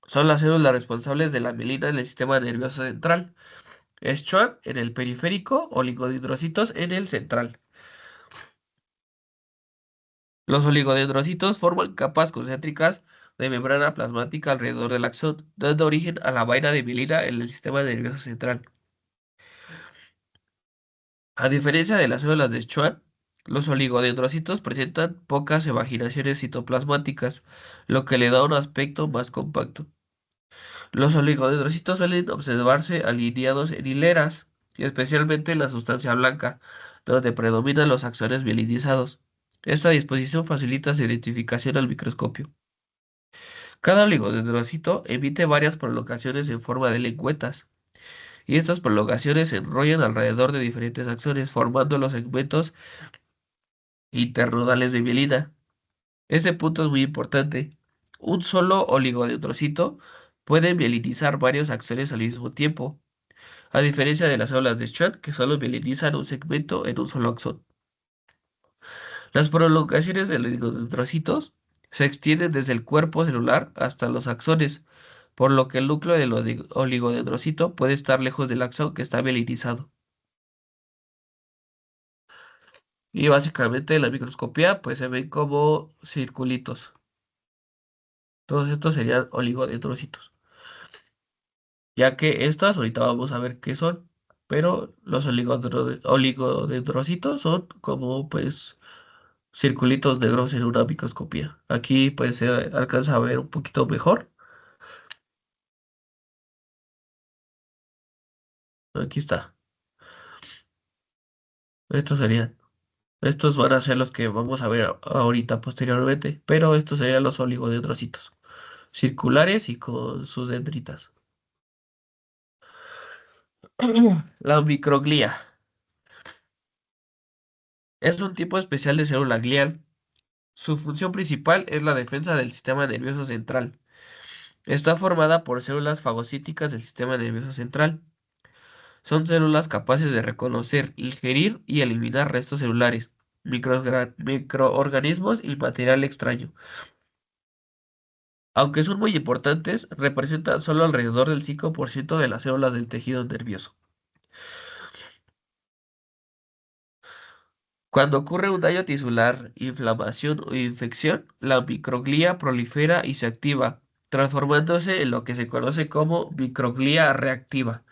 son las células responsables de la mielina en el sistema nervioso central. Schwann en el periférico, oligodendrocitos en el central. Los oligodendrocitos forman capas concéntricas de membrana plasmática alrededor del axón, dando origen a la vaina de mielina en el sistema nervioso central. A diferencia de las células de Schwann, los oligodendrocitos presentan pocas evaginaciones citoplasmáticas, lo que le da un aspecto más compacto. Los oligodendrocitos suelen observarse alineados en hileras, y especialmente en la sustancia blanca, donde predominan los axones mielinizados. Esta disposición facilita su identificación al microscopio. Cada oligodendrocito emite varias prolongaciones en forma de lengüetas, y estas prolongaciones se enrollan alrededor de diferentes axones, formando los segmentos internodales de mielina. Este punto es muy importante. Un solo oligodendrocito puede mielinizar varios axones al mismo tiempo, a diferencia de las células de Schwann, que solo mielinizan un segmento en un solo axón. Las prolongaciones de los oligodendrocitos se extienden desde el cuerpo celular hasta los axones, por lo que el núcleo del oligodendrocito puede estar lejos del axón que está mielinizado. Y básicamente en la microscopía pues se ven como circulitos. Todos estos serían oligodendrocitos. Ya que estas ahorita vamos a ver qué son, pero los oligodendrocitos son como pues circulitos negros en una microscopía. Aquí pues se alcanza a ver un poquito mejor. Aquí está. Estos serían. Estos van a ser los que vamos a ver ahorita posteriormente, pero estos serían los oligodendrocitos, circulares y con sus dendritas. La microglía es un tipo especial de célula glial. Su función principal es la defensa del sistema nervioso central. Está formada por células fagocíticas del sistema nervioso central. Son células capaces de reconocer, ingerir y eliminar restos celulares, microorganismos y material extraño. Aunque son muy importantes, representan solo alrededor del 5% de las células del tejido nervioso. Cuando ocurre un daño tisular, inflamación o infección, la microglía prolifera y se activa, transformándose en lo que se conoce como microglía reactiva.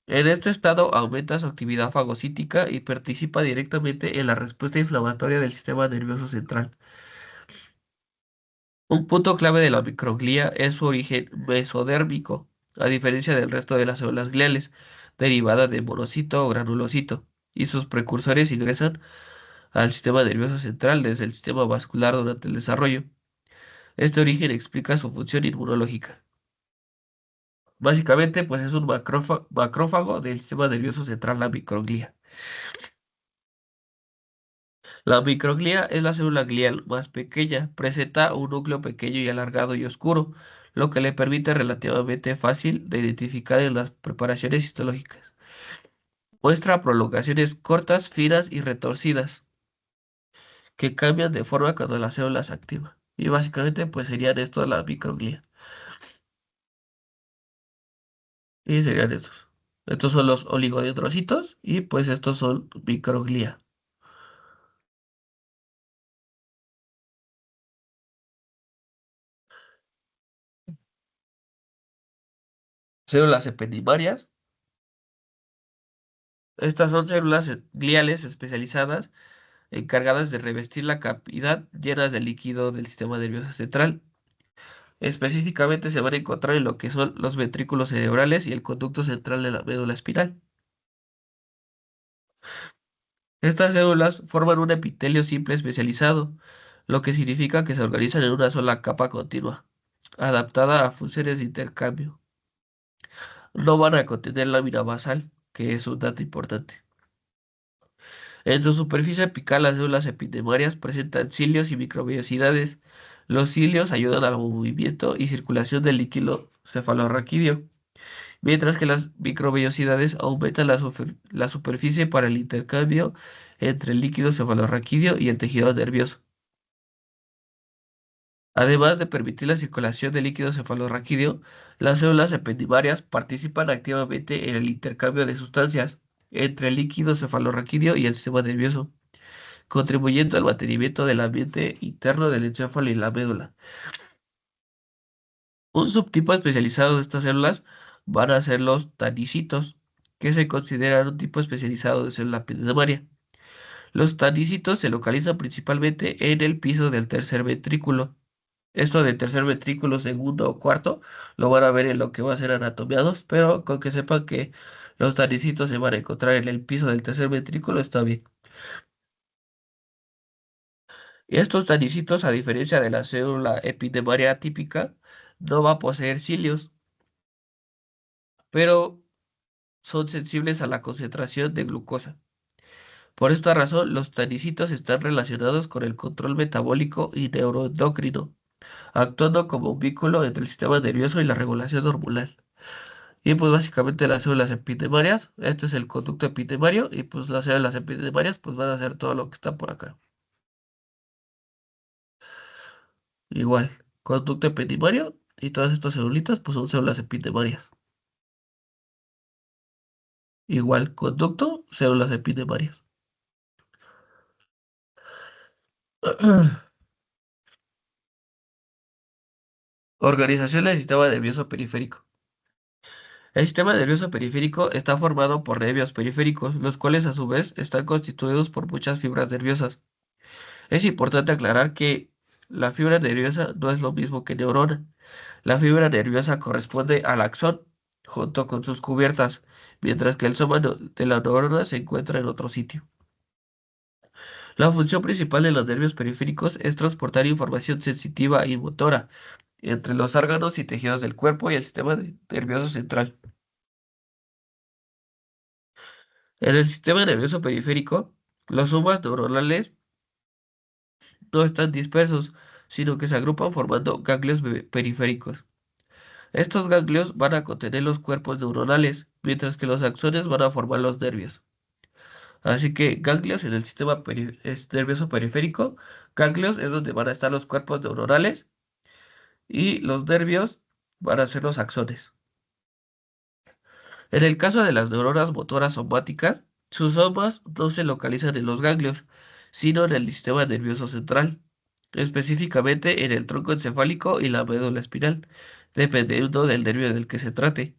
En este estado aumenta su actividad fagocítica y participa directamente en la respuesta inflamatoria del sistema nervioso central. Un punto clave de la microglía es su origen mesodérmico, a diferencia del resto de las células gliales, derivada de monocito o granulocito, y sus precursores ingresan al sistema nervioso central desde el sistema vascular durante el desarrollo. Este origen explica su función inmunológica. Básicamente, pues es un macrófago del sistema nervioso central, la microglía. La microglía es la célula glial más pequeña, presenta un núcleo pequeño y alargado y oscuro, lo que le permite relativamente fácil de identificar en las preparaciones histológicas. Muestra prolongaciones cortas, finas y retorcidas, que cambian de forma cuando la célula se activa. Y básicamente pues serían estos la microglía. Y serían estos. Estos son los oligodendrocitos y pues estos son microglía. Células ependimarias. Estas son células gliales especializadas encargadas de revestir la cavidad llenas de líquido del sistema nervioso central. Específicamente se van a encontrar en lo que son los ventrículos cerebrales y el conducto central de la médula espinal. Estas células forman un epitelio simple especializado, lo que significa que se organizan en una sola capa continua, adaptada a funciones de intercambio. No van a contener lámina basal, que es un dato importante. En su superficie apical, las células epidemarias presentan cilios y microvellosidades. Los cilios ayudan al movimiento y circulación del líquido cefalorraquídeo, mientras que las microvellosidades aumentan la superficie para el intercambio entre el líquido cefalorraquídeo y el tejido nervioso. Además de permitir la circulación de líquido cefalorraquídeo, las células ependimarias participan activamente en el intercambio de sustancias entre el líquido cefalorraquídeo y el sistema nervioso, contribuyendo al mantenimiento del ambiente interno del encéfalo y la médula. Un subtipo especializado de estas células van a ser los tanicitos, que se consideran un tipo especializado de célula ependimarias. Los tanicitos se localizan principalmente en el piso del tercer ventrículo. Esto de tercer ventrículo, segundo o cuarto, lo van a ver en lo que va a ser anatomiados, pero con que sepan que los tanicitos se van a encontrar en el piso del tercer ventrículo está bien. Y estos tanicitos, a diferencia de la célula epidemaria típica, no va a poseer cilios, pero son sensibles a la concentración de glucosa. Por esta razón, los tanicitos están relacionados con el control metabólico y neuroendocrino, actuando como un vínculo entre el sistema nervioso y la regulación hormonal. Y pues básicamente las células epitemarias, este es el conducto epitemario, y pues las células epitemarias pues van a hacer todo lo que está por acá. Igual, conducto epitemario y todas estas celulitas pues son células epitemarias. Igual, conducto, células epitemarias. Organización del sistema nervioso periférico. El sistema nervioso periférico está formado por nervios periféricos, los cuales a su vez están constituidos por muchas fibras nerviosas. Es importante aclarar que la fibra nerviosa no es lo mismo que neurona. La fibra nerviosa corresponde al axón junto con sus cubiertas, mientras que el soma de la neurona se encuentra en otro sitio. La función principal de los nervios periféricos es transportar información sensitiva y motora entre los órganos y tejidos del cuerpo y el sistema nervioso central. En el sistema nervioso periférico, los somas neuronales no están dispersos, sino que se agrupan formando ganglios periféricos. Estos ganglios van a contener los cuerpos neuronales, mientras que los axones van a formar los nervios. Así que ganglios en el sistema nervioso periférico, ganglios es donde van a estar los cuerpos neuronales y los nervios van a ser los axones. En el caso de las neuronas motoras somáticas, sus somas no se localizan en los ganglios, sino en el sistema nervioso central, específicamente en el tronco encefálico y la médula espinal, dependiendo del nervio del que se trate.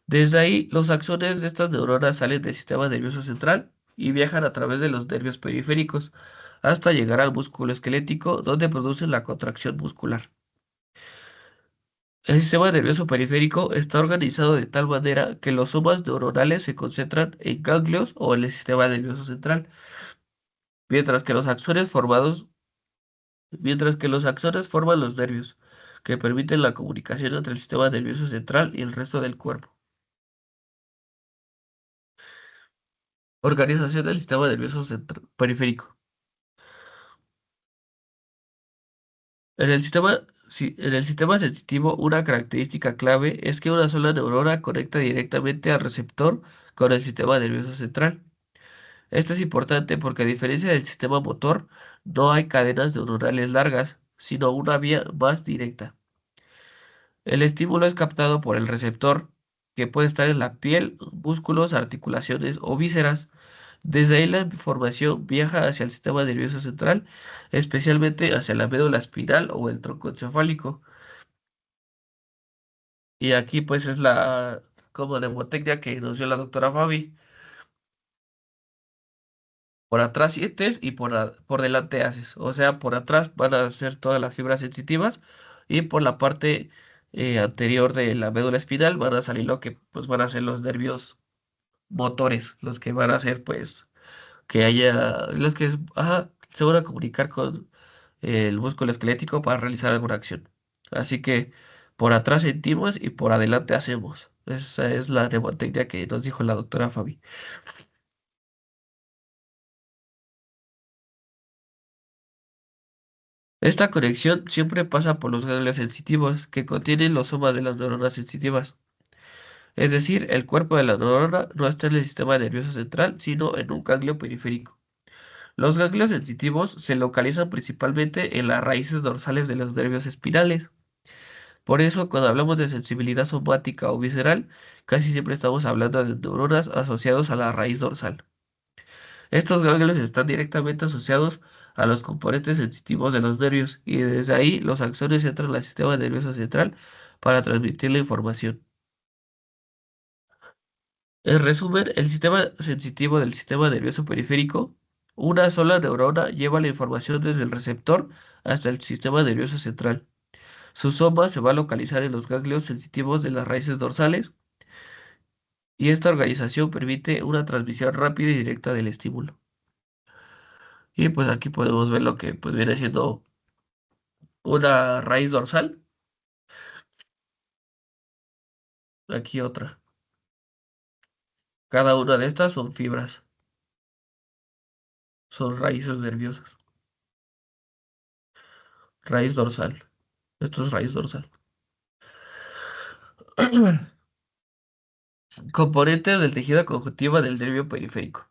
Desde ahí, los axones de estas neuronas salen del sistema nervioso central y viajan a través de los nervios periféricos hasta llegar al músculo esquelético, donde producen la contracción muscular. El sistema nervioso periférico está organizado de tal manera que los somas neuronales se concentran en ganglios o en el sistema nervioso central, mientras que los axones formados, mientras que los axones forman los nervios, que permiten la comunicación entre el sistema nervioso central y el resto del cuerpo. Organización del sistema nervioso periférico. En el sistema sensitivo, una característica clave es que una sola neurona conecta directamente al receptor con el sistema nervioso central. Esto es importante porque a diferencia del sistema motor, no hay cadenas neuronales largas, sino una vía más directa. El estímulo es captado por el receptor, que puede estar en la piel, músculos, articulaciones o vísceras. Desde ahí la información viaja hacia el sistema nervioso central, especialmente hacia la médula espinal o el tronco encefálico. Y aquí pues es la como mnemotecnia que nos dio la doctora Fabi. Por atrás sientes y por delante haces. O sea, por atrás van a ser todas las fibras sensitivas y por la parte anterior de la médula espinal van a salir lo que pues van a ser los nervios motores, los que van a hacer pues que haya, los que se van a comunicar con el músculo esquelético para realizar alguna acción. Así que por atrás sentimos y por adelante hacemos. Esa es la mnemotecnia que nos dijo la doctora Fabi. Esta conexión siempre pasa por los ganglios sensitivos que contienen los somas de las neuronas sensitivas. Es decir, el cuerpo de la neurona no está en el sistema nervioso central, sino en un ganglio periférico. Los ganglios sensitivos se localizan principalmente en las raíces dorsales de los nervios espinales. Por eso, cuando hablamos de sensibilidad somática o visceral, casi siempre estamos hablando de neuronas asociados a la raíz dorsal. Estos ganglios están directamente asociados a los componentes sensitivos de los nervios y desde ahí los axones entran al sistema nervioso central para transmitir la información. En resumen, el sistema sensitivo del sistema nervioso periférico, una sola neurona lleva la información desde el receptor hasta el sistema nervioso central. Su soma se va a localizar en los ganglios sensitivos de las raíces dorsales y esta organización permite una transmisión rápida y directa del estímulo. Y pues aquí podemos ver lo que pues viene siendo una raíz dorsal. Aquí otra. Cada una de estas son fibras, son raíces nerviosas. Raíz dorsal. Esto es raíz dorsal. Componentes del tejido conjuntivo del nervio periférico.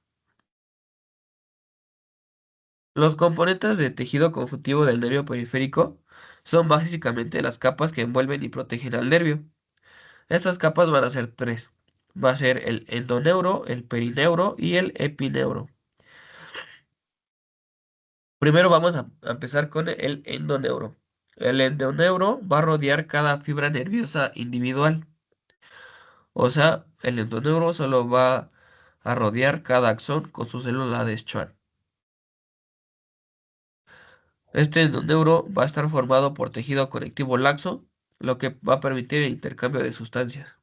Los componentes del tejido conjuntivo del nervio periférico son básicamente las capas que envuelven y protegen al nervio. Estas capas van a ser tres. Va a ser el endoneuro, el perineuro y el epineuro. Primero vamos a empezar con el endoneuro. El endoneuro va a rodear cada fibra nerviosa individual. O sea, el endoneuro solo va a rodear cada axón con su célula de Schwann. Este endoneuro va a estar formado por tejido conectivo laxo, lo que va a permitir el intercambio de sustancias.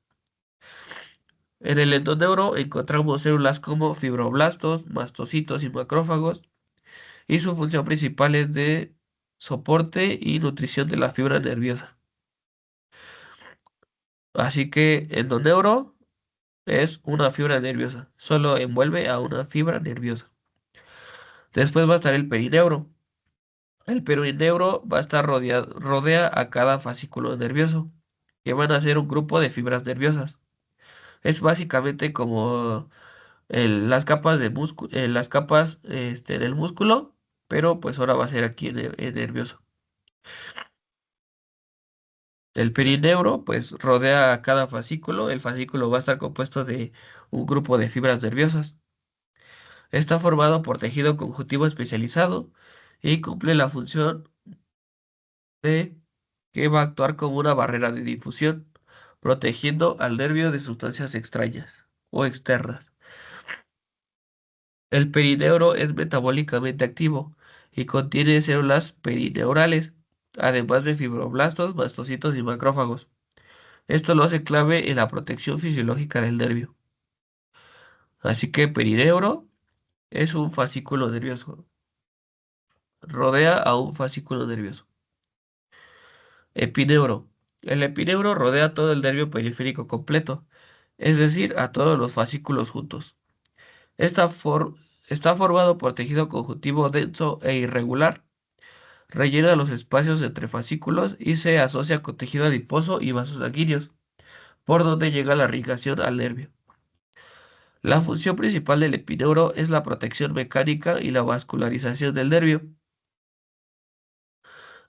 En el endoneuro encontramos células como fibroblastos, mastocitos y macrófagos, y su función principal es de soporte y nutrición de la fibra nerviosa. Así que endoneuro es una fibra nerviosa, solo envuelve a una fibra nerviosa. Después va a estar el perineuro. El perineuro va a estar rodea a cada fascículo nervioso, que van a ser un grupo de fibras nerviosas. Es básicamente como las capas de músculo, las capas del músculo, pero pues ahora va a ser aquí en nervioso. El perineuro pues rodea a cada fascículo. El fascículo va a estar compuesto de un grupo de fibras nerviosas. Está formado por tejido conjuntivo especializado y cumple la función de que va a actuar como una barrera de difusión, protegiendo al nervio de sustancias extrañas o externas. El perineuro es metabólicamente activo y contiene células perineurales, además de fibroblastos, mastocitos y macrófagos. Esto lo hace clave en la protección fisiológica del nervio. Así que perineuro es un fascículo nervioso. Rodea a un fascículo nervioso. Epineuro. El epineuro rodea todo el nervio periférico completo, es decir, a todos los fascículos juntos. Esta for- Está formado por tejido conjuntivo denso e irregular, rellena los espacios entre fascículos y se asocia con tejido adiposo y vasos sanguíneos, por donde llega la irrigación al nervio. La función principal del epineuro es la protección mecánica y la vascularización del nervio.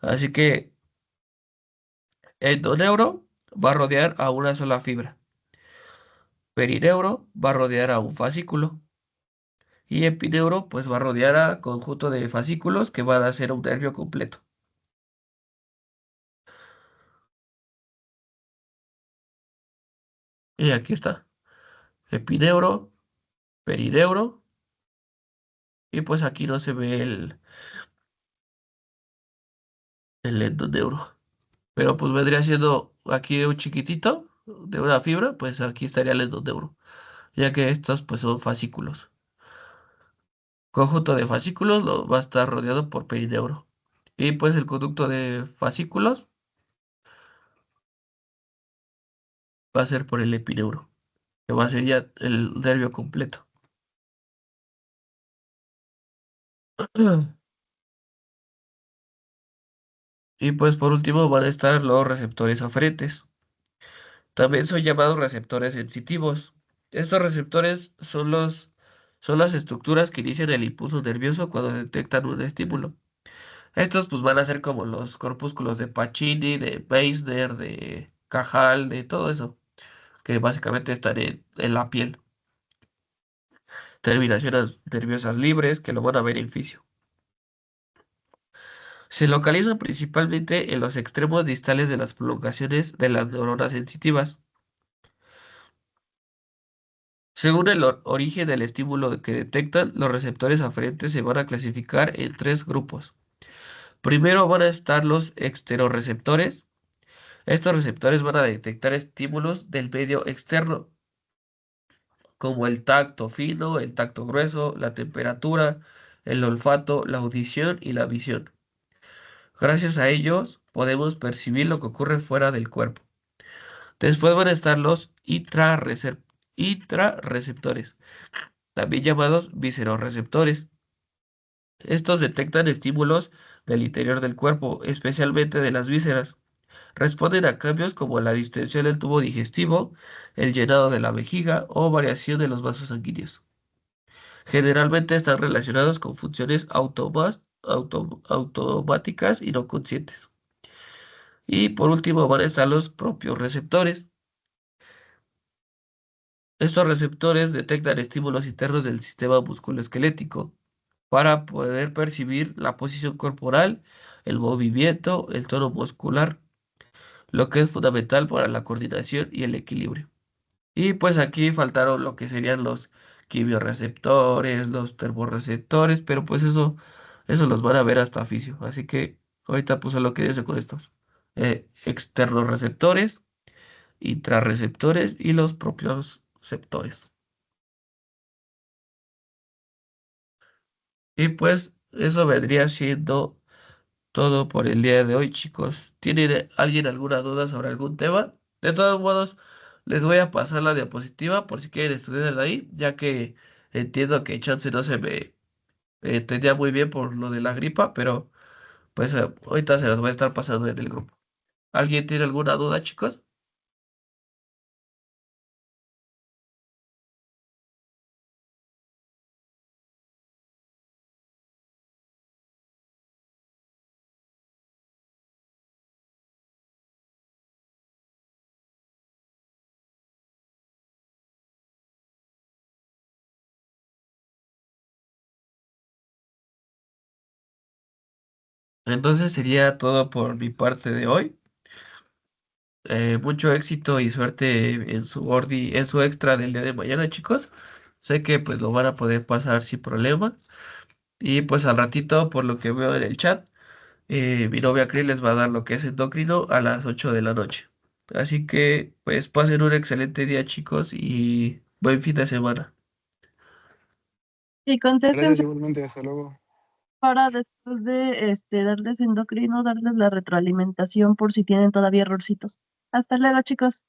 Así que endoneuro va a rodear a una sola fibra. Perineuro va a rodear a un fascículo. Y epineuro pues va a rodear a conjunto de fascículos que van a ser un nervio completo. Y aquí está. Epineuro, perineuro. Y pues aquí no se ve el endoneuro. Pero pues vendría siendo aquí un chiquitito de una fibra, pues aquí estaría el endoneuro. Ya que estos pues son fascículos. Conjunto de fascículos va a estar rodeado por perineuro. Y pues el conducto de fascículos va a ser por el epineuro, que va a ser ya el nervio completo. Y pues por último van a estar los receptores aferentes. También son llamados receptores sensitivos. Estos receptores son los Son las estructuras que inician el impulso nervioso cuando detectan un estímulo. Estos pues van a ser como los corpúsculos de Pacini, de Meissner, de Cajal, de todo eso, que básicamente están en la piel. Terminaciones nerviosas libres que lo van a beneficio. Se localizan principalmente en los extremos distales de las prolongaciones de las neuronas sensitivas. Según el origen del estímulo que detectan, los receptores aferentes se van a clasificar en tres grupos. Primero van a estar los exterorreceptores. Estos receptores van a detectar estímulos del medio externo, como el tacto fino, el tacto grueso, la temperatura, el olfato, la audición y la visión. Gracias a ellos podemos percibir lo que ocurre fuera del cuerpo. Después van a estar los intrarreceptores, también llamados viscerorreceptores. Estos detectan estímulos del interior del cuerpo, especialmente de las vísceras. Responden a cambios como la distensión del tubo digestivo, el llenado de la vejiga o variación de los vasos sanguíneos. Generalmente están relacionados con funciones automáticas y no conscientes. Y por último van a estar los propios receptores. Estos receptores detectan estímulos internos del sistema musculoesquelético para poder percibir la posición corporal, el movimiento, el tono muscular, lo que es fundamental para la coordinación y el equilibrio. Y pues aquí faltaron lo que serían los quimioreceptores, los termorreceptores, pero pues eso los van a ver hasta fisio. Así que ahorita pues solo quédese con estos. Externos receptores, intrarreceptores y los propios receptores. Y pues eso vendría siendo todo por el día de hoy, chicos. ¿Tiene alguien alguna duda sobre algún tema? De todos modos, les voy a pasar la diapositiva por si quieren estudiar ahí, ya que entiendo que chance no se me entendía muy bien por lo de la gripa, pero pues ahorita se las voy a estar pasando en el grupo. ¿Alguien tiene alguna duda, chicos? Entonces sería todo por mi parte de hoy. Mucho éxito y suerte en su extra del día de mañana, chicos. Sé que pues lo van a poder pasar sin problema. Y pues al ratito, por lo que veo en el chat, mi novia Cris les va a dar lo que es endocrino a las 8 de la noche. Así que pues pasen un excelente día, chicos, y buen fin de semana. Y contesten Gracias igualmente, hasta luego. para después de darles endocrino, darles la retroalimentación por si tienen todavía errorcitos. Hasta luego, chicos.